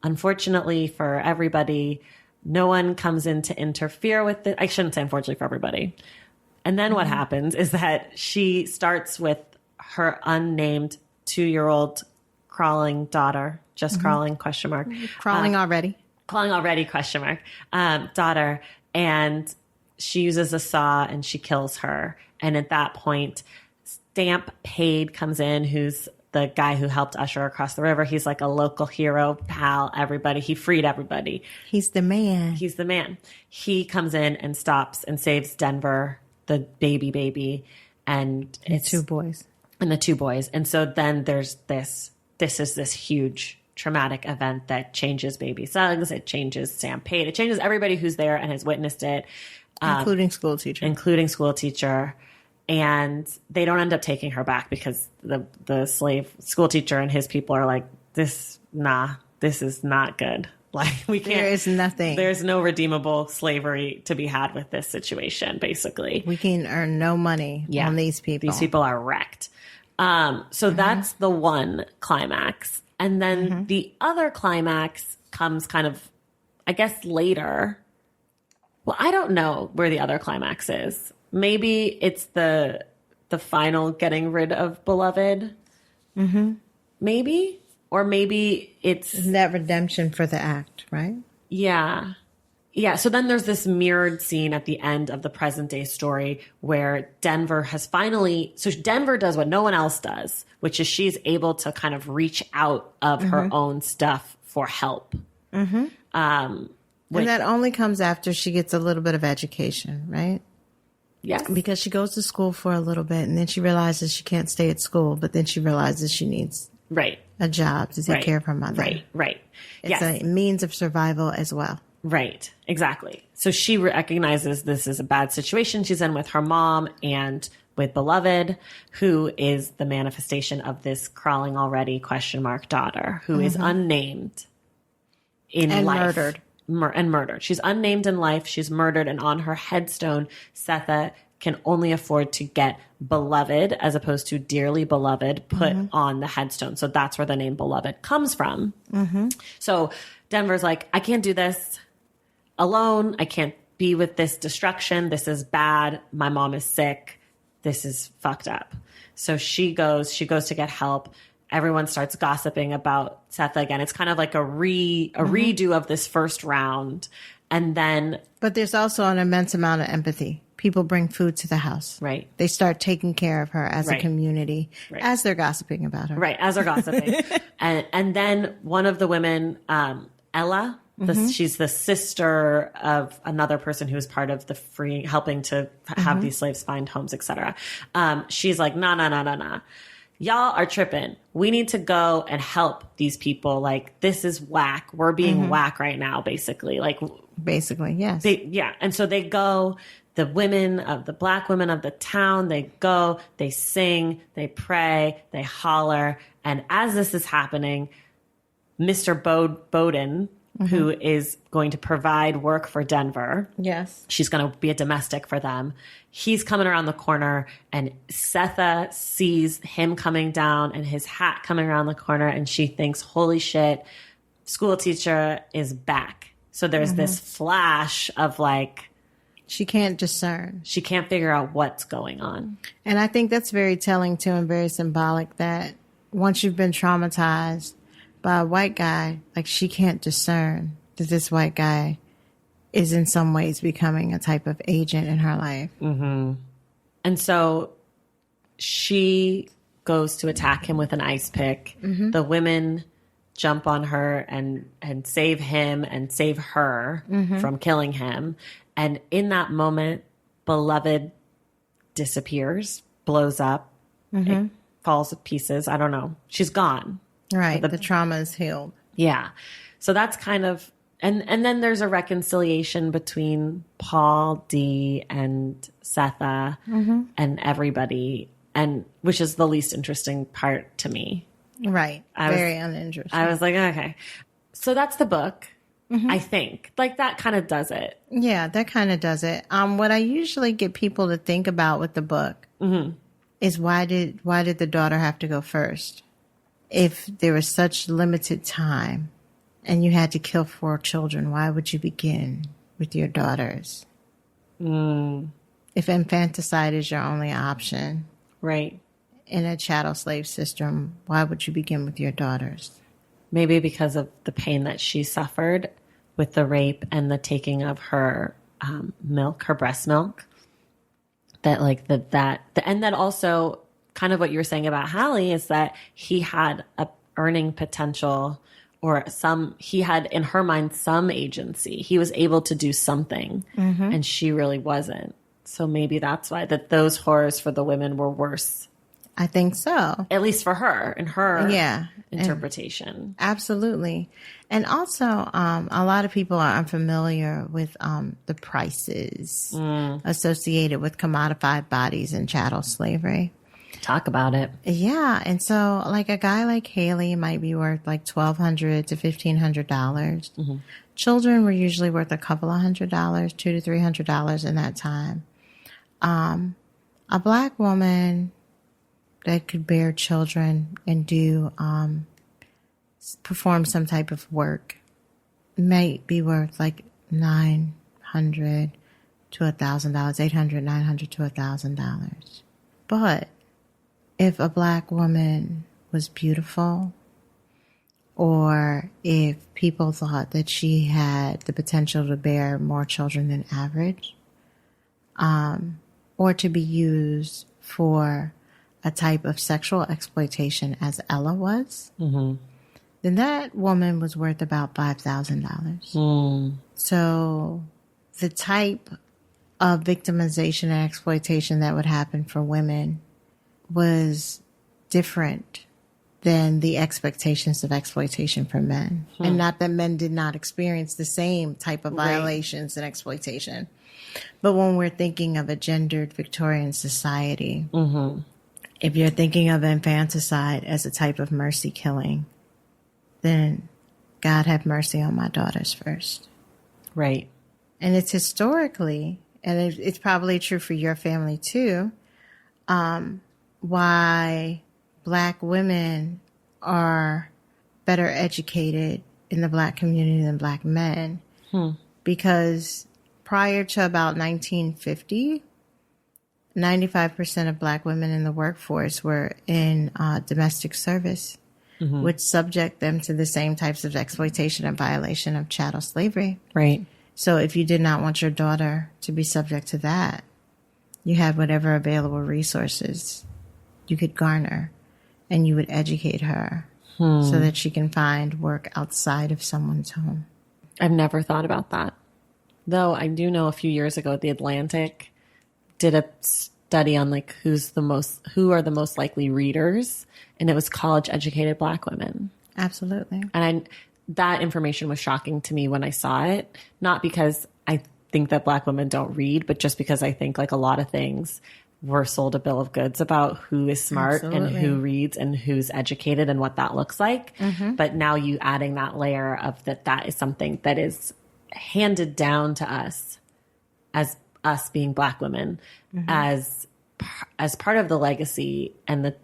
Unfortunately for everybody, no one comes in to interfere with it. I shouldn't say unfortunately for everybody. And then what happens is that she starts with her unnamed 2-year-old crawling daughter, just crawling, question mark. Crawling already, question mark, daughter. And she uses a saw and she kills her. And at that point, Stamp Paid comes in, who's the guy who helped usher across the river. He's like a local hero, pal, everybody. He freed everybody. He's the man. He comes in and stops and saves Denver, the baby, and it's 2 boys. And the 2 boys. And so then there's this is this huge traumatic event that changes baby Suggs. It changes Sam Paid. It changes everybody who's there and has witnessed it. Including school teacher. And they don't end up taking her back because the slave school teacher and his people are like, this is not good. Like, we can't. There is nothing. There's no redeemable slavery to be had with this situation, basically. We can earn no money on these people. These people are wrecked. So that's the one climax. And then the other climax comes kind of, I guess, later. Well, I don't know where the other climax is. Maybe it's the final getting rid of beloved. Maybe. Or maybe it's that redemption for the act, right? Yeah. So then there's this mirrored scene at the end of the present day story where Denver has so Denver does what no one else does, which is she's able to kind of reach out of her own stuff for help. And that only comes after she gets a little bit of education, right? Yes. Because she goes to school for a little bit and then she realizes she can't stay at school, but then she realizes she needs a job to take care of her mother. Right. It's a means of survival as well. Right. Exactly. So she recognizes this is a bad situation she's in with her mom and with Beloved, who is the manifestation of this crawling already ? Daughter, who is unnamed in life. Murdered. She's unnamed in life. She's murdered. And on her headstone, Setha can only afford to get Beloved as opposed to Dearly Beloved put on the headstone. So that's where the name Beloved comes from. So Denver's like, I can't do this alone. I can't be with this destruction. This is bad. My mom is sick. This is fucked up. So she goes to get help. Everyone starts gossiping about Setha again. It's kind of like a redo of this first round. And then... But there's also an immense amount of empathy. People bring food to the house. Right. They start taking care of her as a community as they're gossiping about her. Right, as they're gossiping. and then one of the women, Ella... she's the sister of another person who was part of the helping to have these slaves find homes, etc. She's like, nah. Y'all are tripping. We need to go and help these people. Like, this is whack. We're being whack right now, basically. Basically, yes. And so they go, the black women of the town, they go, they sing, they pray, they holler. And as this is happening, Mr. Bowden, who is going to provide work for Denver. Yes. She's going to be a domestic for them. He's coming around the corner, and Setha sees him coming down and his hat coming around the corner, and she thinks, holy shit, school teacher is back. So there's this flash of she can't discern. She can't figure out what's going on. And I think that's very telling, too, and very symbolic that once you've been traumatized by a white guy, she can't discern that this white guy is in some ways becoming a type of agent in her life. And so she goes to attack him with an ice pick. The women jump on her and save him and save her from killing him. And in that moment, Beloved disappears, blows up, it falls to pieces. I don't know. She's gone. Right. The trauma is healed. Yeah. So that's kind of, and then there's a reconciliation between Paul, Dee, and Setha and everybody, and which is the least interesting part to me. Right. Very uninteresting. I was like, okay. So that's the book, I think. That kind of does it. Yeah, that kind of does it. What I usually get people to think about with the book is why did the daughter have to go first? If there was such limited time and you had to kill 4 children, why would you begin with your daughters? If infanticide is your only option, right, in a chattel slave system, why would you begin with your daughters? Maybe because of the pain that she suffered with the rape and the taking of her milk, her breast milk. And then also, kind of what you were saying about Hallie is that he had a earning potential, or he had in her mind some agency. He was able to do something, and she really wasn't. So maybe that's why those horrors for the women were worse. I think so. At least for her, in her interpretation. Absolutely. And also, a lot of people are unfamiliar with the prices associated with commodified bodies in chattel slavery. Talk about it. Yeah. And so a guy like Haley might be worth $1,200 to $1,500. Children were usually worth a couple of $100, $200 to $300 in that time. A black woman that could bear children and perform some type of work might be worth $900 to $1,000, $800, $900 to $1,000. But if a black woman was beautiful, or if people thought that she had the potential to bear more children than average, or to be used for a type of sexual exploitation as Ella was, then then that woman was worth about $5,000. So the type of victimization and exploitation that would happen for women was different than the expectations of exploitation for men. And not that men did not experience the same type of violations and exploitation. But when we're thinking of a gendered Victorian society, if you're thinking of infanticide as a type of mercy killing, then God have mercy on my daughters first. Right. And it's historically, and it's probably true for your family too, why Black women are better educated in the Black community than Black men. Because prior to about 1950, 95% of Black women in the workforce were in domestic service, which subject them to the same types of exploitation and violation of chattel slavery. Right. So if you did not want your daughter to be subject to that, you had whatever available resources you could garner, and you would educate her so that she can find work outside of someone's home. I've never thought about that. Though I do know a few years ago, The Atlantic did a study on like who are the most likely readers, and it was college educated Black women. Absolutely. And that information was shocking to me when I saw it, not because I think that Black women don't read, but just because I think like a lot of things we're sold a bill of goods about who is smart and who reads and who's educated and what that looks like. But now you adding that layer of that is something that is handed down to us as us being Black women as part of the legacy and the,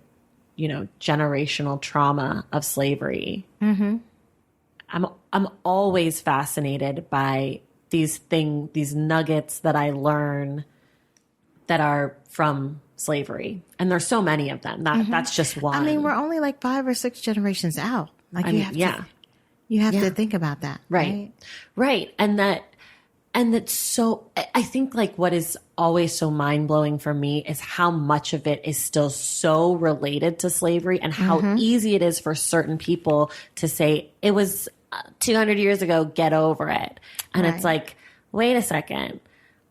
generational trauma of slavery. I'm always fascinated by these nuggets that I learn that are from slavery. And there's so many of them. That's just one. I mean, we're only like 5 or 6 generations out. Like you have to think about that. Right. And that's so, I think like what is always so mind blowing for me is how much of it is still so related to slavery and how easy it is for certain people to say it was 200 years ago, get over it. And it's like, wait a second.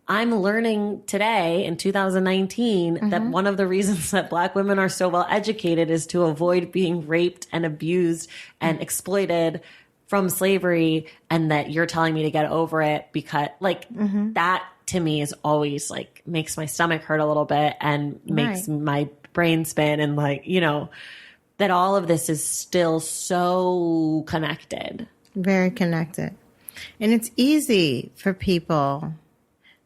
I'm learning today in 2019 that one of the reasons that Black women are so well educated is to avoid being raped and abused and exploited from slavery, and that you're telling me to get over it because like that to me is always like makes my stomach hurt a little bit and makes my brain spin, and like, that all of this is still so connected. Very connected. And it's easy for people.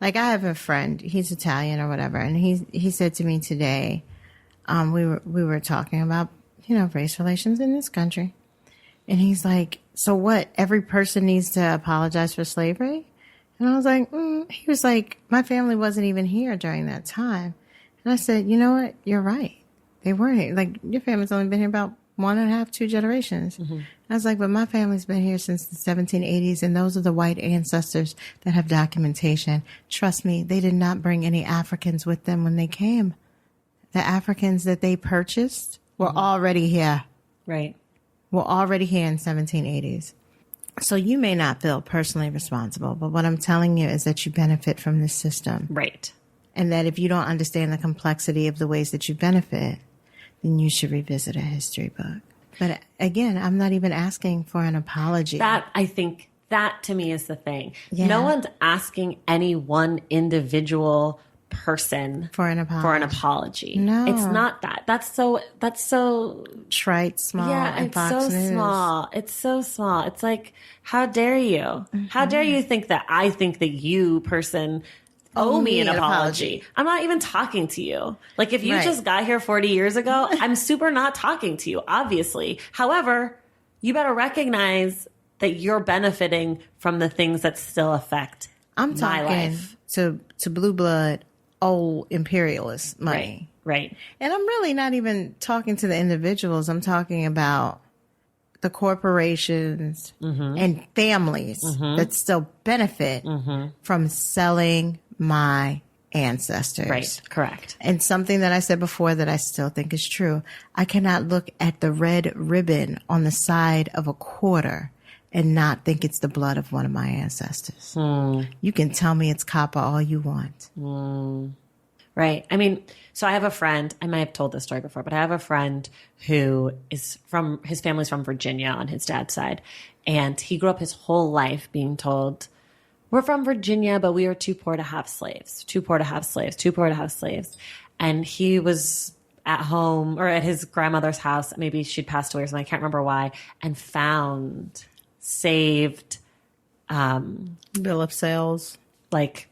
Like I have a friend, he's Italian or whatever, and he said to me today, we were talking about, race relations in this country. And he's like, so what? Every person needs to apologize for slavery? And I was like, he was like, my family wasn't even here during that time. And I said, you know what? You're right. They weren't here. Like your family's only been here about 1.5, 2 generations. I was like, but my family's been here since the 1780s, and those are the white ancestors that have documentation. Trust me, they did not bring any Africans with them when they came. The Africans that they purchased were already here. Right. Were already here in 1780s. So you may not feel personally responsible, but what I'm telling you is that you benefit from this system. Right. And that if you don't understand the complexity of the ways that you benefit, then you should revisit a history book. But again, I'm not even asking for an apology. I think that to me is the thing. Yeah. No one's asking any one individual person for an apology. No. It's not that. That's so trite, small, and it's Fox so News. small. It's so small. It's like, how dare you? How dare you think that I think that you person owe me an apology. I'm not even talking to you. Like if you just got here 40 years ago, I'm super not talking to you, obviously. However, you better recognize that you're benefiting from the things that still affect I'm talking my life. To blue blood, old imperialist money. Right. And I'm really not even talking to the individuals. I'm talking about the corporations and families that still benefit from selling my ancestors. Right. Correct. And something that I said before that I still think is true. I cannot look at the red ribbon on the side of a quarter and not think it's the blood of one of my ancestors. You can tell me it's copper all you want. Right. I mean, so I have a friend, I might have told this story before, but I have a friend who is his family's from Virginia on his dad's side. And he grew up his whole life being told, we're from Virginia, but we are too poor to have slaves, too poor to have slaves, too poor to have slaves. And he was at home or at his grandmother's house, maybe she'd passed away or something, I can't remember why, and found saved bill of sales, like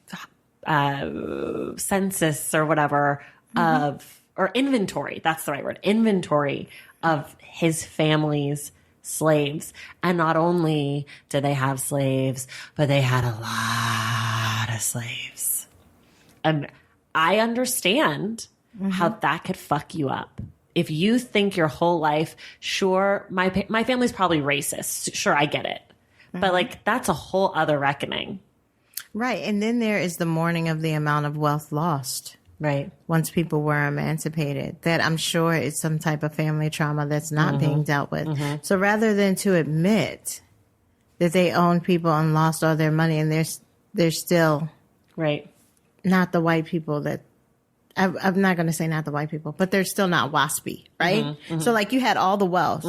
census or whatever or inventory. That's the right word. Inventory of his family's slaves. And not only did they have slaves, but they had a lot of slaves. And I understand how that could fuck you up. If you think your whole life, sure, my family's probably racist. Sure, I get it. But like, that's a whole other reckoning. Right. And then there is the mourning of the amount of wealth lost. Right. Once people were emancipated, that I'm sure is some type of family trauma that's not being dealt with. So rather than to admit that they owned people and lost all their money, and they're still right, not the white people that I'm not going to say not the white people, but they're still not waspy, right? So like you had all the wealth,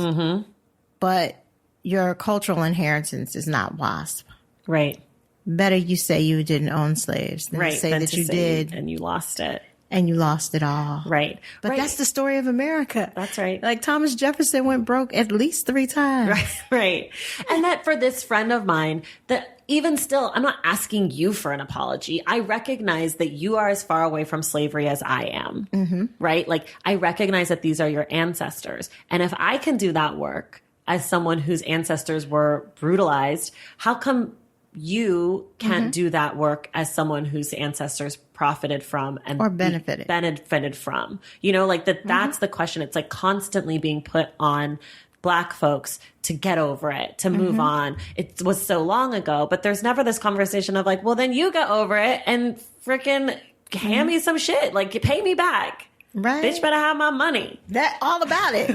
but your cultural inheritance is not WASP. Right. Better you say you didn't own slaves than right. say than that to you say did and you lost it. And you lost it all. Right. But right. that's the story of America. That's right. Like Thomas Jefferson went broke at least 3 times. Right. Right. And that for this friend of mine, that even still, I'm not asking you for an apology. I recognize that you are as far away from slavery as I am. Right? Like I recognize that these are your ancestors. And if I can do that work as someone whose ancestors were brutalized, how come you can't do that work as someone whose ancestors profited from and or benefited from, you know, like that's the question. It's like constantly being put on Black folks to get over it, to move on. It was so long ago, but there's never this conversation of like, well, then you get over it and freaking hand me some shit. Like you pay me back. Right. Bitch better have my money. That all about it.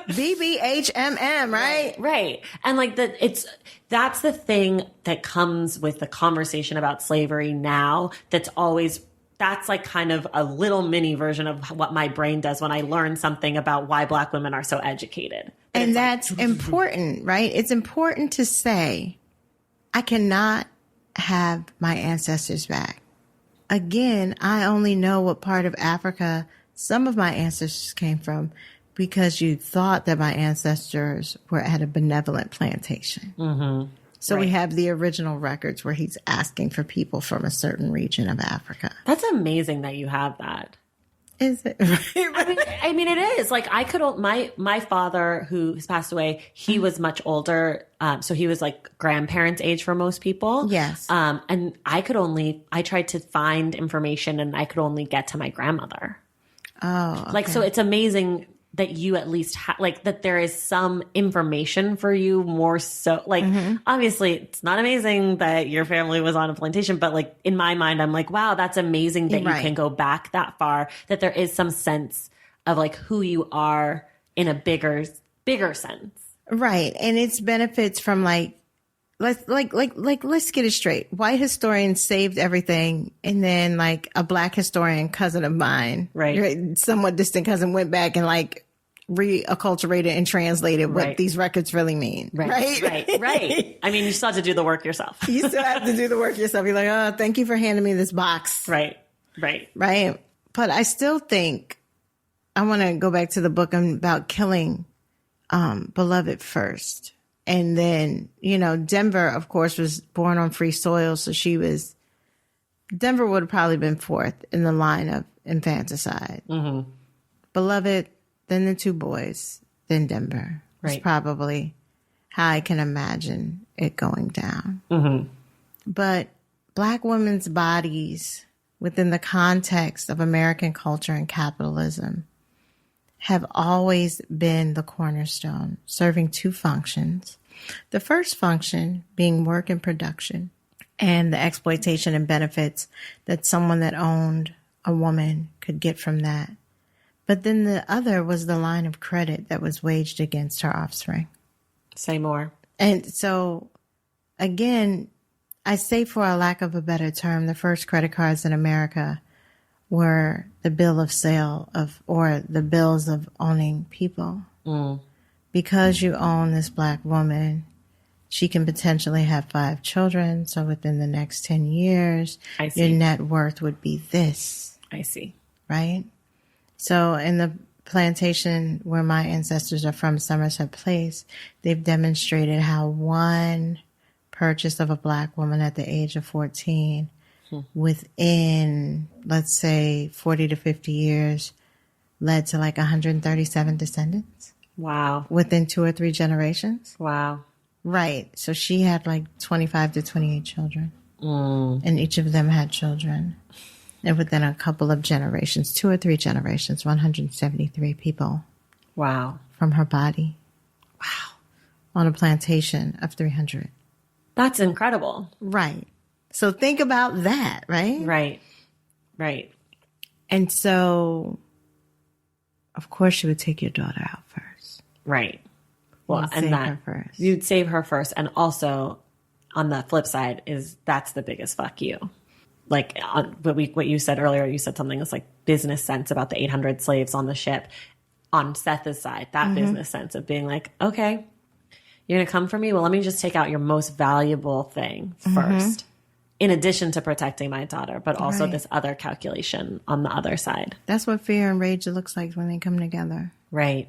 BBHMM, right? Right. And like that's the thing that comes with the conversation about slavery now. That's like kind of a little mini version of what my brain does when I learn something about why Black women are so educated. And that's important, right? It's important to say, I cannot have my ancestors back. Again, I only know what part of Africa some of my ancestors came from because you thought that my ancestors were at a benevolent plantation. So we have the original records where he's asking for people from a certain region of Africa. That's amazing that you have that. Is it? I mean, it is. Like I could, my father who has passed away, he was much older. So he was like grandparents' age for most people. Yes. And I tried to find information and I could only get to my grandmother. Oh, okay. Like, so it's amazing that you at least like that there is some information for you more so like, obviously it's not amazing that your family was on a plantation, but like in my mind, I'm like, wow, that's amazing that you can go back that far, that there is some sense of like who you are in a bigger sense. Right. And it's benefits from let's get it straight. White historians saved everything, and then like a Black historian, cousin of mine, right, somewhat distant cousin, went back and like reacculturated and translated what these records really mean. Right. I mean, you still have to do the work yourself. You still have to do the work yourself. You're like, oh, thank you for handing me this box. Right. But I still think I want to go back to the book about killing beloved first. And then, you know, Denver, of course, was born on free soil. So Denver would have probably been fourth in the line of infanticide. Beloved, then the 2 boys, then Denver. That's probably how I can imagine it going down. But Black women's bodies within the context of American culture and capitalism have always been the cornerstone, serving 2 functions. The first function being work and production, and the exploitation and benefits that someone that owned a woman could get from that. But then the other was the line of credit that was waged against her offspring. Say more. And so, again, I say, for a lack of a better term, the first credit cards in America were the bill of sale of, or the bills of owning people. Because you own this Black woman, she can potentially have 5 children. So within the next 10 years, your net worth would be this. I see. Right? So in the plantation where my ancestors are from, Somerset Place, they've demonstrated how one purchase of a Black woman at the age of 14 within, let's say, 40 to 50 years led to like 137 descendants. Wow. Within 2 or 3 generations. Wow. Right. So she had like 25 to 28 children. And each of them had children. And within a couple of generations, 2 or 3 generations, 173 people. Wow. From her body. Wow. On a plantation of 300. That's incredible. Right. So think about that, right? Right. Right. And so, of course, you would take your daughter out first. Right. Well, You'd and save that her first. you'd save her first. And also, on the flip side, is that's the biggest fuck you. Like what you said earlier, you said something that's like business sense about the 800 slaves on the ship. On Seth's side, that business sense of being like, okay, you're going to come for me? Well, let me just take out your most valuable thing first, in addition to protecting my daughter, but also this other calculation on the other side. That's what fear and rage looks like when they come together. Right.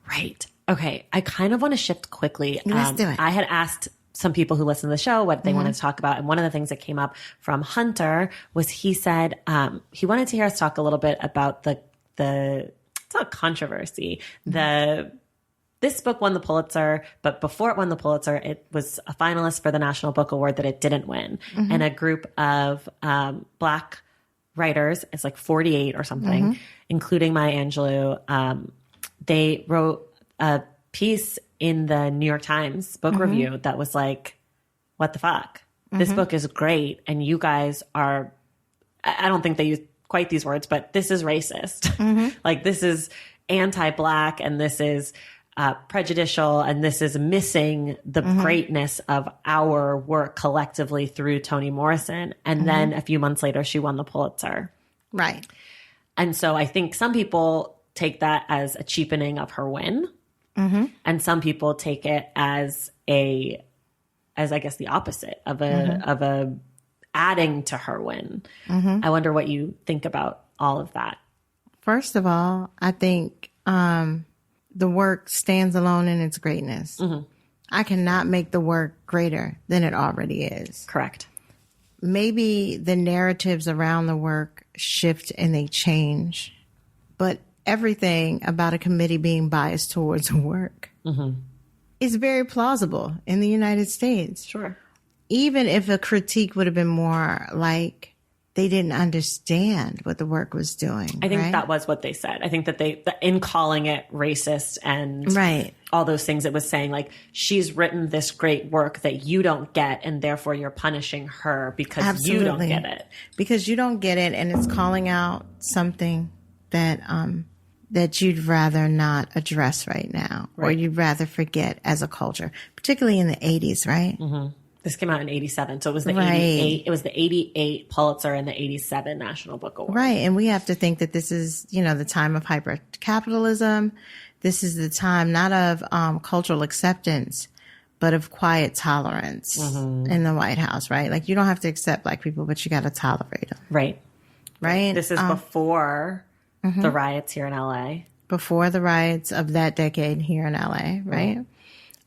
Right. Okay. I kind of want to shift quickly. Let's do it. I had asked some people who listen to the show what they wanted to talk about. And one of the things that came up from Hunter was he said he wanted to hear us talk a little bit about the it's not controversy. This book won the Pulitzer, but before it won the Pulitzer, it was a finalist for the National Book Award that it didn't win. And a group of Black writers, it's like 48 or something, including Maya Angelou, they wrote a piece in the New York Times book review that was like, what the fuck? This book is great. And you guys are, I don't think they used quite these words, but this is racist. Like this is anti-Black and this is prejudicial and this is missing the greatness of our work collectively through Toni Morrison. And then a few months later, she won the Pulitzer. Right. And so I think some people take that as a cheapening of her win. And some people take it as I guess the opposite of a adding to her win. I wonder what you think about all of that. First of all, I think the work stands alone in its greatness. I cannot make the work greater than it already is. Correct. Maybe the narratives around the work shift and they change, but everything about a committee being biased towards work is very plausible in the United States. Sure. Even if a critique would have been more like they didn't understand what the work was doing. I think that was what they said. I think that in calling it racist and all those things, it was saying like, she's written this great work that you don't get and therefore you're punishing her because you don't get it. Because you don't get it, and it's calling out something that you'd rather not address right now, or you'd rather forget as a culture, particularly in the 80s, right? This came out in 87. So it was the 88, it was the 88 Pulitzer and the 87 National Book Award. Right. And we have to think that this is, the time of hyper-capitalism. This is the time not of cultural acceptance, but of quiet tolerance in the White House, right? Like you don't have to accept Black people, but you got to tolerate them. Right. Right. This is before the riots here in LA. Before the riots of that decade here in LA, right?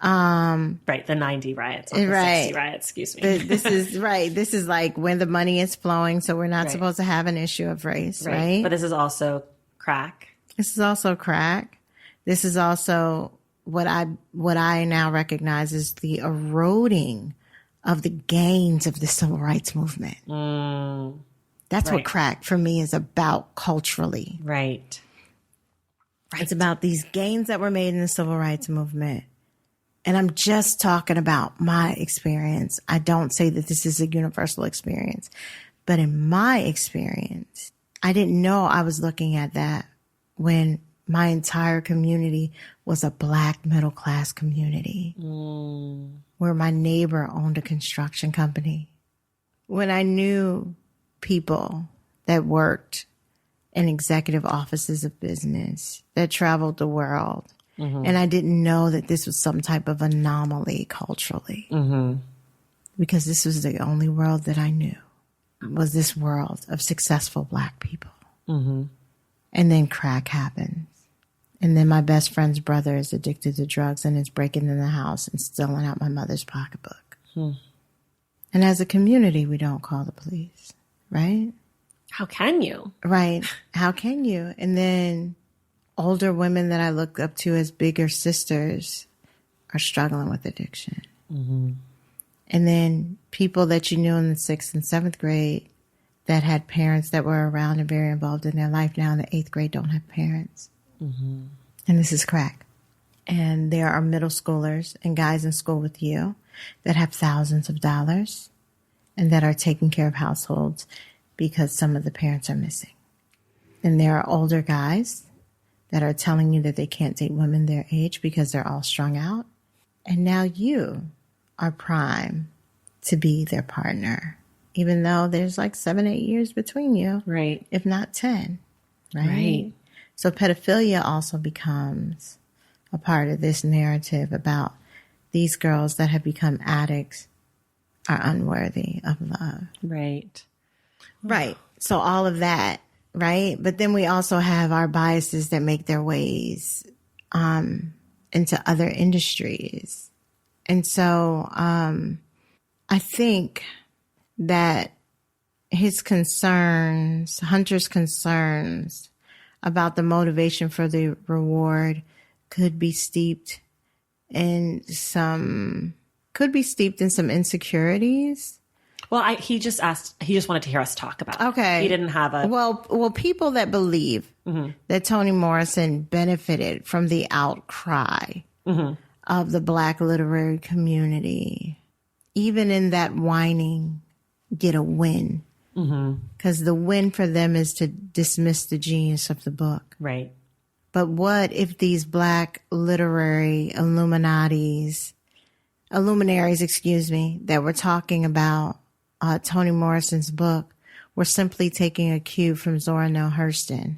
Right, the 90 riots, not the 60 riots, excuse me. This is right. This is like when the money is flowing, so we're not supposed to have an issue of race, right? But this is also crack. This is also crack. This is also what I now recognize as the eroding of the gains of the civil rights movement. That's what crack for me is about culturally. Right. It's about these gains that were made in the civil rights movement And I'm just talking about my experience. I don't say that this is a universal experience, but in my experience, I didn't know I was looking at that when my entire community was a Black middle class community where my neighbor owned a construction company. When I knew people that worked in executive offices of business, that traveled the world, and I didn't know that this was some type of anomaly culturally because this was the only world that I knew, was this world of successful Black people. And then crack happens. And then my best friend's brother is addicted to drugs and is breaking in the house and stealing out my mother's pocketbook. And as a community, we don't call the police, right? How can you? Right. How can you? And then older women that I look up to as bigger sisters are struggling with addiction. And then people that you knew in the 6th and 7th grade that had parents that were around and very involved in their life now in the 8th grade don't have parents. And this is crack. And there are middle schoolers and guys in school with you that have thousands of dollars and that are taking care of households because some of the parents are missing. And there are older guys that are telling you that they can't date women their age because they're all strung out. And now you are prime to be their partner, even though there's like 7-8 years between you. Right. If not 10. Right. So pedophilia also becomes a part of this narrative about these girls that have become addicts are unworthy of love. Right. Right. So all of that, right? But then we also have our biases that make their ways into other industries. And so I think that Hunter's concerns about the motivation for the reward could be steeped in some insecurities. Well, he just wanted to hear us talk about it. Okay. He didn't have a... Well, people that believe that Toni Morrison benefited from the outcry of the Black literary community, even in that whining, get a win. Because the win for them is to dismiss the genius of the book. Right. But what if these Black literary luminaries, that were talking about Toni Morrison's book were simply taking a cue from Zora Neale Hurston,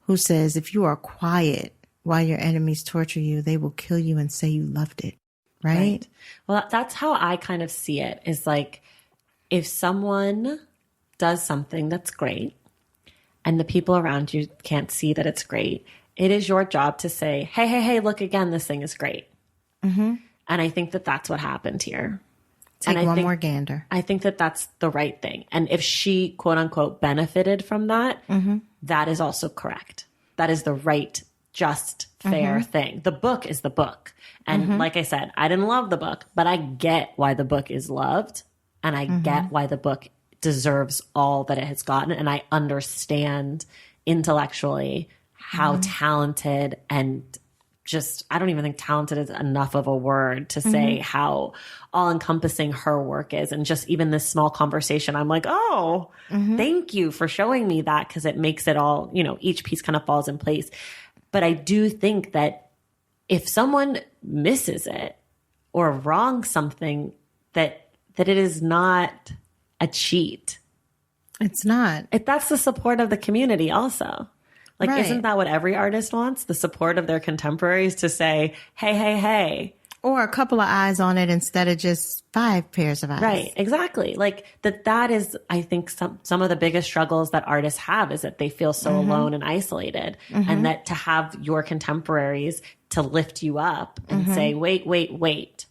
who says, if you are quiet while your enemies torture you, they will kill you and say you loved it. Right? Well, that's how I kind of see it, is like, if someone does something that's great and the people around you can't see that it's great, it is your job to say, hey, look again, this thing is great. And I think that that's what happened here. Take one more gander. I think that that's the right thing. And if she, quote unquote, benefited from that, that is also correct. That is the right, just, fair thing. The book is the book. And like I said, I didn't love the book, but I get why the book is loved. And I get why the book deserves all that it has gotten. And I understand intellectually how talented and just, I don't even think talented is enough of a word to say how all encompassing her work is. And just even this small conversation, I'm like, oh, thank you for showing me that, because it makes it all, each piece kind of falls in place. But I do think that if someone misses it or wrongs something, that it is not a cheat. It's not. That's the support of the community also. Like, isn't that what every artist wants? The support of their contemporaries to say, hey. Or a couple of eyes on it instead of just 5 pairs of eyes. Right, exactly. Like that is, I think, some of the biggest struggles that artists have, is that they feel so alone and isolated. And that to have your contemporaries to lift you up and say, wait.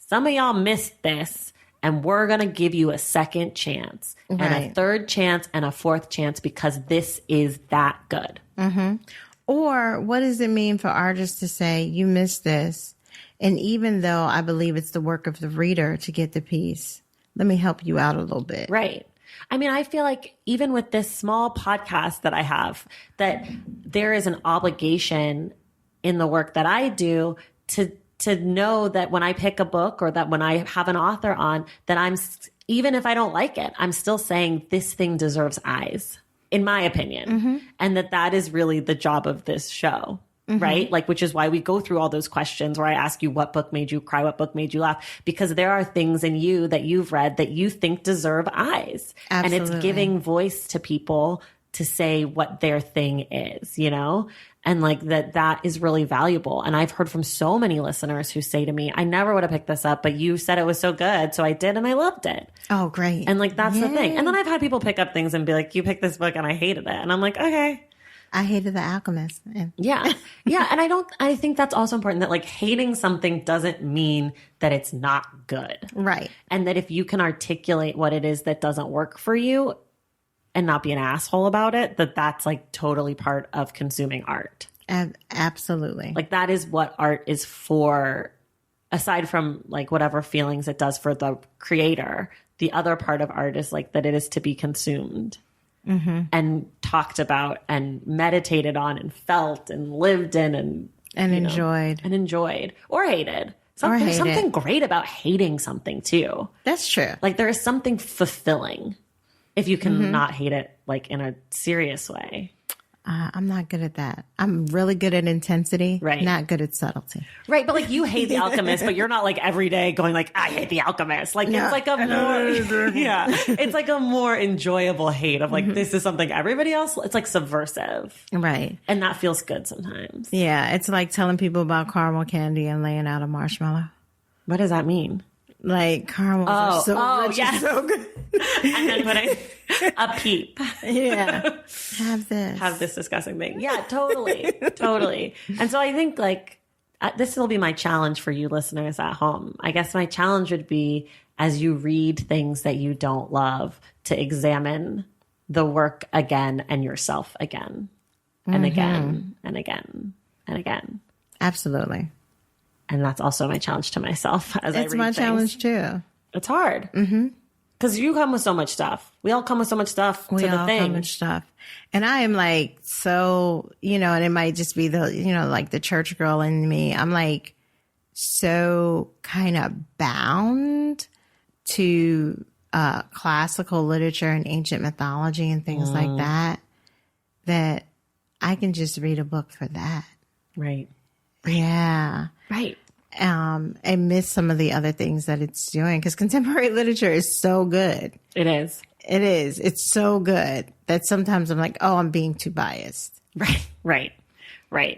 Some of y'all missed this, and we're going to give you a second chance and a third chance and a fourth chance because this is that good. Or what does it mean for artists to say, you missed this, and even though I believe it's the work of the reader to get the piece, let me help you out a little bit. Right. I mean, I feel like even with this small podcast that I have, that there is an obligation in the work that I do to to know that when I pick a book or that when I have an author on, that even if I don't like it, I'm still saying this thing deserves eyes, in my opinion. And that is really the job of this show. Right? Like, which is why we go through all those questions where I ask you what book made you cry, what book made you laugh, because there are things in you that you've read that you think deserve eyes. Absolutely. And it's giving voice to people to say what their thing is, you know? And like that is really valuable. And I've heard from so many listeners who say to me, I never would have picked this up, but you said it was so good. So I did, and I loved it. Oh, great. And like, that's the thing. And then I've had people pick up things and be like, you picked this book and I hated it. And I'm like, okay. I hated The Alchemist. Yeah. Yeah. And I think that's also important, that like hating something doesn't mean that it's not good. Right. And that if you can articulate what it is that doesn't work for you and not be an asshole about it, that's like totally part of consuming art. Absolutely. Like that is what art is for, aside from like whatever feelings it does for the creator. The other part of art is like that it is to be consumed. And talked about and meditated on and felt and lived in and enjoyed or hated. There's something great about hating something too. That's true. Like there is something fulfilling if you can not hate it like in a serious way. I'm not good at that. I'm really good at intensity, right? Not good at subtlety. Right. But like you hate The Alchemist, but you're not like every day going like, I hate The Alchemist. Like it's like a more, it's like a more enjoyable hate of like, this is something everybody else, it's like subversive. Right. And that feels good sometimes. Yeah. It's like telling people about caramel candy and laying out a marshmallow. What does that mean? Like caramels are so rich and so good. And then putting a peep. Yeah. Have this disgusting thing. Yeah, totally. Totally. And so I think like this will be my challenge for you listeners at home. I guess my challenge would be, as you read things that you don't love, to examine the work again and yourself again and again and again and again. Absolutely. And that's also my challenge to myself as I read It's my challenge too. It's hard. Because you come with so much stuff. We all come with so much stuff to the thing. We all come with stuff. And I am like, so, and it might just be the, like the church girl in me. I'm like so kind of bound to classical literature and ancient mythology and things like that I can just read a book for that. Right. Yeah. Right. And miss some of the other things that it's doing, because contemporary literature is so good. It is. It is. It's so good that sometimes I'm like, oh, I'm being too biased. Right.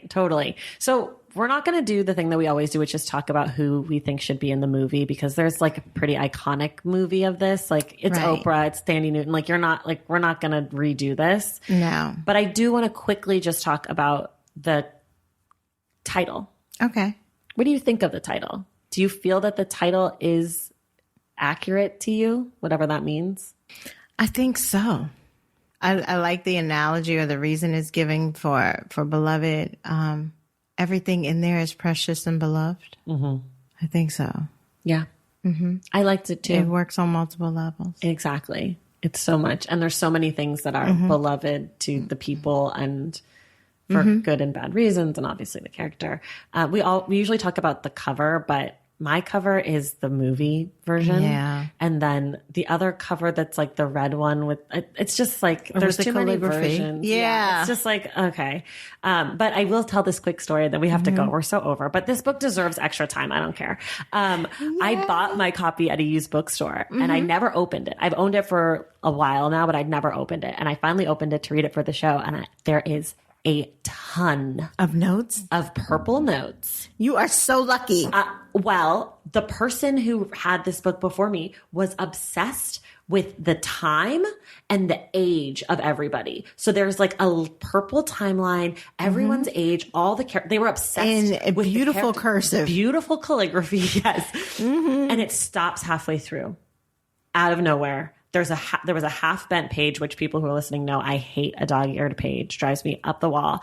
Totally. So we're not going to do the thing that we always do, which is talk about who we think should be in the movie, because there's like a pretty iconic movie of this. Like it's Oprah, it's Thandie Newton. Like we're not going to redo this. No. But I do want to quickly just talk about the title. Okay. What do you think of the title? Do you feel that the title is accurate to you, whatever that means? I think so. I like the analogy, or the reason it's giving for beloved. Everything in there is precious and beloved. I think so. Yeah. I liked it too. It works on multiple levels. Exactly. It's so much. And there's so many things that are beloved to the people and for good and bad reasons, and obviously the character. We usually talk about the cover, but my cover is the movie version. Yeah. And then the other cover that's like the red one with, it's just like, there's too many versions. Yeah. It's just like, okay. But I will tell this quick story that we have to go. We're so over, but this book deserves extra time. I don't care. I bought my copy at a used bookstore and I never opened it. I've owned it for a while now, but I'd never opened it. And I finally opened it to read it for the show. And there is a ton of notes, of purple notes. You are so lucky. Well, the person who had this book before me was obsessed with the time and the age of everybody. So there's like a purple timeline, everyone's age, all the they were obsessed with beautiful cursive, beautiful calligraphy. Yes. And it stops halfway through out of nowhere. There was a half bent page, which people who are listening know I hate a dog-eared page, drives me up the wall.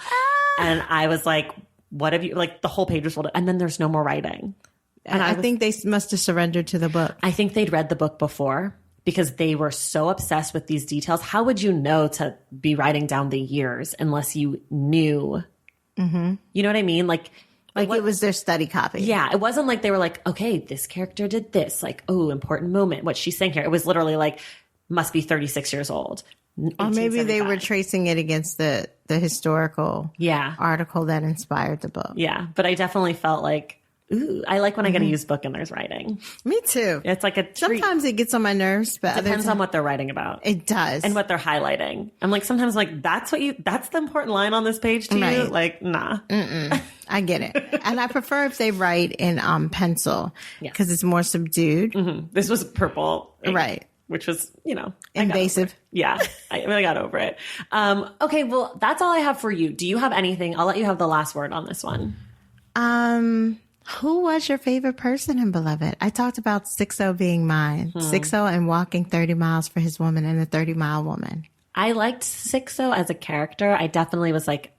And I was like, what have you, like the whole page was folded, and then there's no more writing. And I think they must have surrendered to the book. I think they'd read the book before because they were so obsessed with these details. How would you know to be writing down the years unless you knew? You know what I mean? Like, Like it was their study copy. Yeah. It wasn't like they were like, okay, this character did this. Like, oh, important moment. What she's saying here. It was literally like, must be 36 years old. Or maybe they were tracing it against the historical article that inspired the book. Yeah. But I definitely felt like, ooh, I like when I get to use book and there's writing. Me too. It's like a treat. Sometimes it gets on my nerves, but depends on what they're writing about. It does. And what they're highlighting. I'm like, sometimes like, that's the important line on this page to you? Like, nah. I get it. And I prefer if they write in pencil because it's more subdued. This was purple. Right. Which was, invasive. I really got over it. Okay, well, that's all I have for you. Do you have anything? I'll let you have the last word on this one. Who was your favorite person in Beloved? I talked about 6-0 being mine. 6-0 and walking 30 miles for his woman and a 30-mile woman. I liked 6-0 as a character. I definitely was like,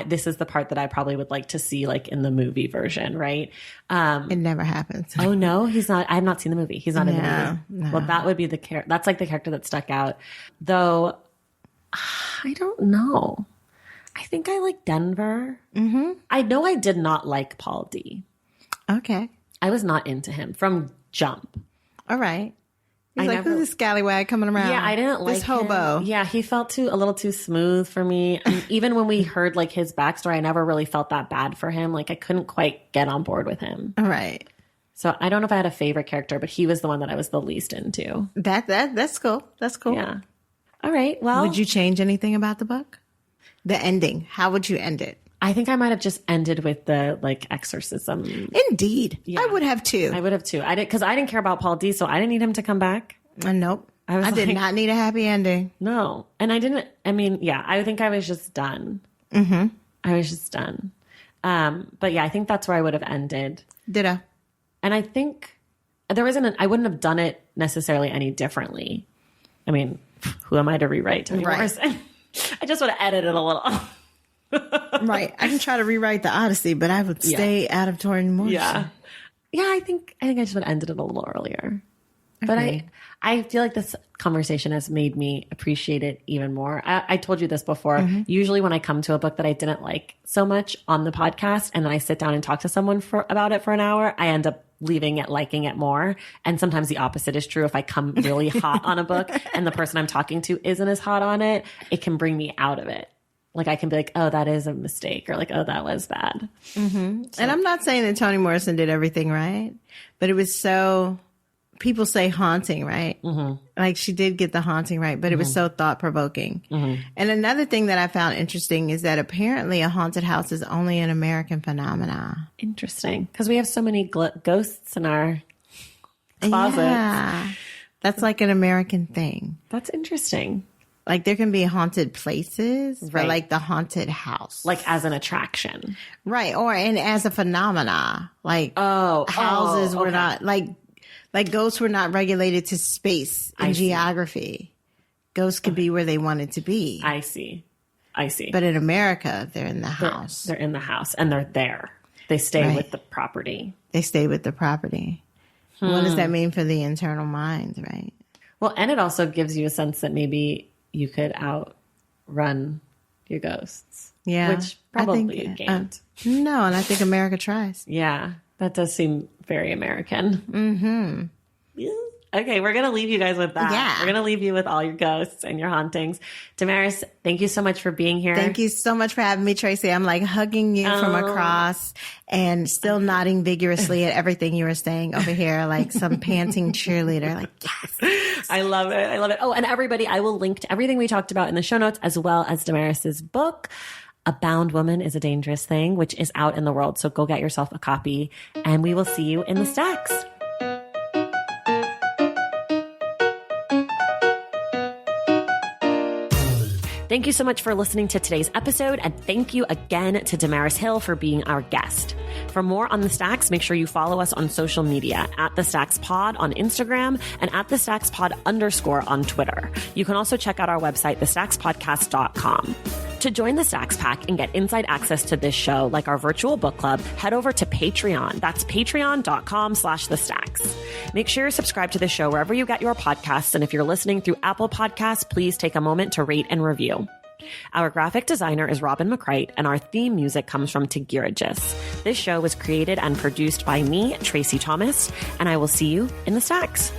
this is the part that I probably would like to see like in the movie version, right? It never happens. Oh no, he's not. I have not seen the movie. He's not in the movie. No. Well, that would be the character. That's like the character that stuck out. Though, I don't know. I think I like Denver. I know I did not like Paul D. Okay. I was not into him from jump. All right. He's like, who's this scallywag coming around? Yeah, I didn't like this hobo. Him. Yeah, he felt a little too smooth for me. And even when we heard like his backstory, I never really felt that bad for him. Like I couldn't quite get on board with him. All right. So I don't know if I had a favorite character, but he was the one that I was the least into. That's cool. That's cool. Yeah. All right. Well, would you change anything about the book? The ending. How would you end it? I think I might have just ended with the like exorcism. Indeed. Yeah. I would have too. I did because I didn't care about Paul D, so I didn't need him to come back. Nope. I did not need a happy ending. No. And I didn't, I think I was just done. I was just done. But yeah, I think that's where I would have ended. Ditto. And I think I wouldn't have done it necessarily any differently. I mean, who am I to rewrite Toni Morrison? I just would have edited a little. Right. I can try to rewrite the Odyssey, but I would stay out of Toni Morrison. Yeah, I think I just would have ended it a little earlier. But I feel like this conversation has made me appreciate it even more. I told you this before. Usually when I come to a book that I didn't like so much on the podcast and then I sit down and talk to someone about it for an hour, I end up leaving it, liking it more. And sometimes the opposite is true. If I come really hot on a book and the person I'm talking to isn't as hot on it, it can bring me out of it. Like I can be like, oh, that is a mistake, or like, oh, that was bad. So. And I'm not saying that Toni Morrison did everything right, but it was so, people say haunting, right? Like she did get the haunting right, but it was so thought provoking. And another thing that I found interesting is that apparently a haunted house is only an American phenomenon. Interesting. Because we have so many ghosts in our closets. Yeah. That's like an American thing. That's interesting. Like there can be haunted places, but like the haunted house, like as an attraction, right? Or and as a phenomena, like houses were not like ghosts were not regulated to space and geography. Ghosts could be where they wanted to be. I see. But in America, they're in the house. They're in the house, and they're there. They stay with the property. What does that mean for the internal mind, right? Well, and it also gives you a sense that maybe you could outrun your ghosts. Yeah. Which probably you can't. No, and I think America tries. Yeah. That does seem very American. Yeah. Okay, we're going to leave you guys with that. Yeah. We're going to leave you with all your ghosts and your hauntings. DaMaris, thank you so much for being here. Thank you so much for having me, Tracy. I'm like hugging you from across and still nodding vigorously at everything you were saying over here, like some panting cheerleader. Like, yes. I love it. Oh, and everybody, I will link to everything we talked about in the show notes, as well as DaMaris's book, A Bound Woman is a Dangerous Thing, which is out in the world. So go get yourself a copy, and we will see you in the stacks. Thank you so much for listening to today's episode, and thank you again to DaMaris Hill for being our guest. For more on The Stacks, make sure you follow us on social media at The Stacks Pod on Instagram and at The Stacks Pod _ on Twitter. You can also check out our website, thestackspodcast.com. To join the Stacks Pack and get inside access to this show, like our virtual book club, head over to Patreon. That's patreon.com/thestacks. Make sure you're subscribed to the show wherever you get your podcasts. And if you're listening through Apple Podcasts, please take a moment to rate and review. Our graphic designer is Robin McCrite, and our theme music comes from Tegirigis. This show was created and produced by me, Tracy Thomas, and I will see you in the stacks.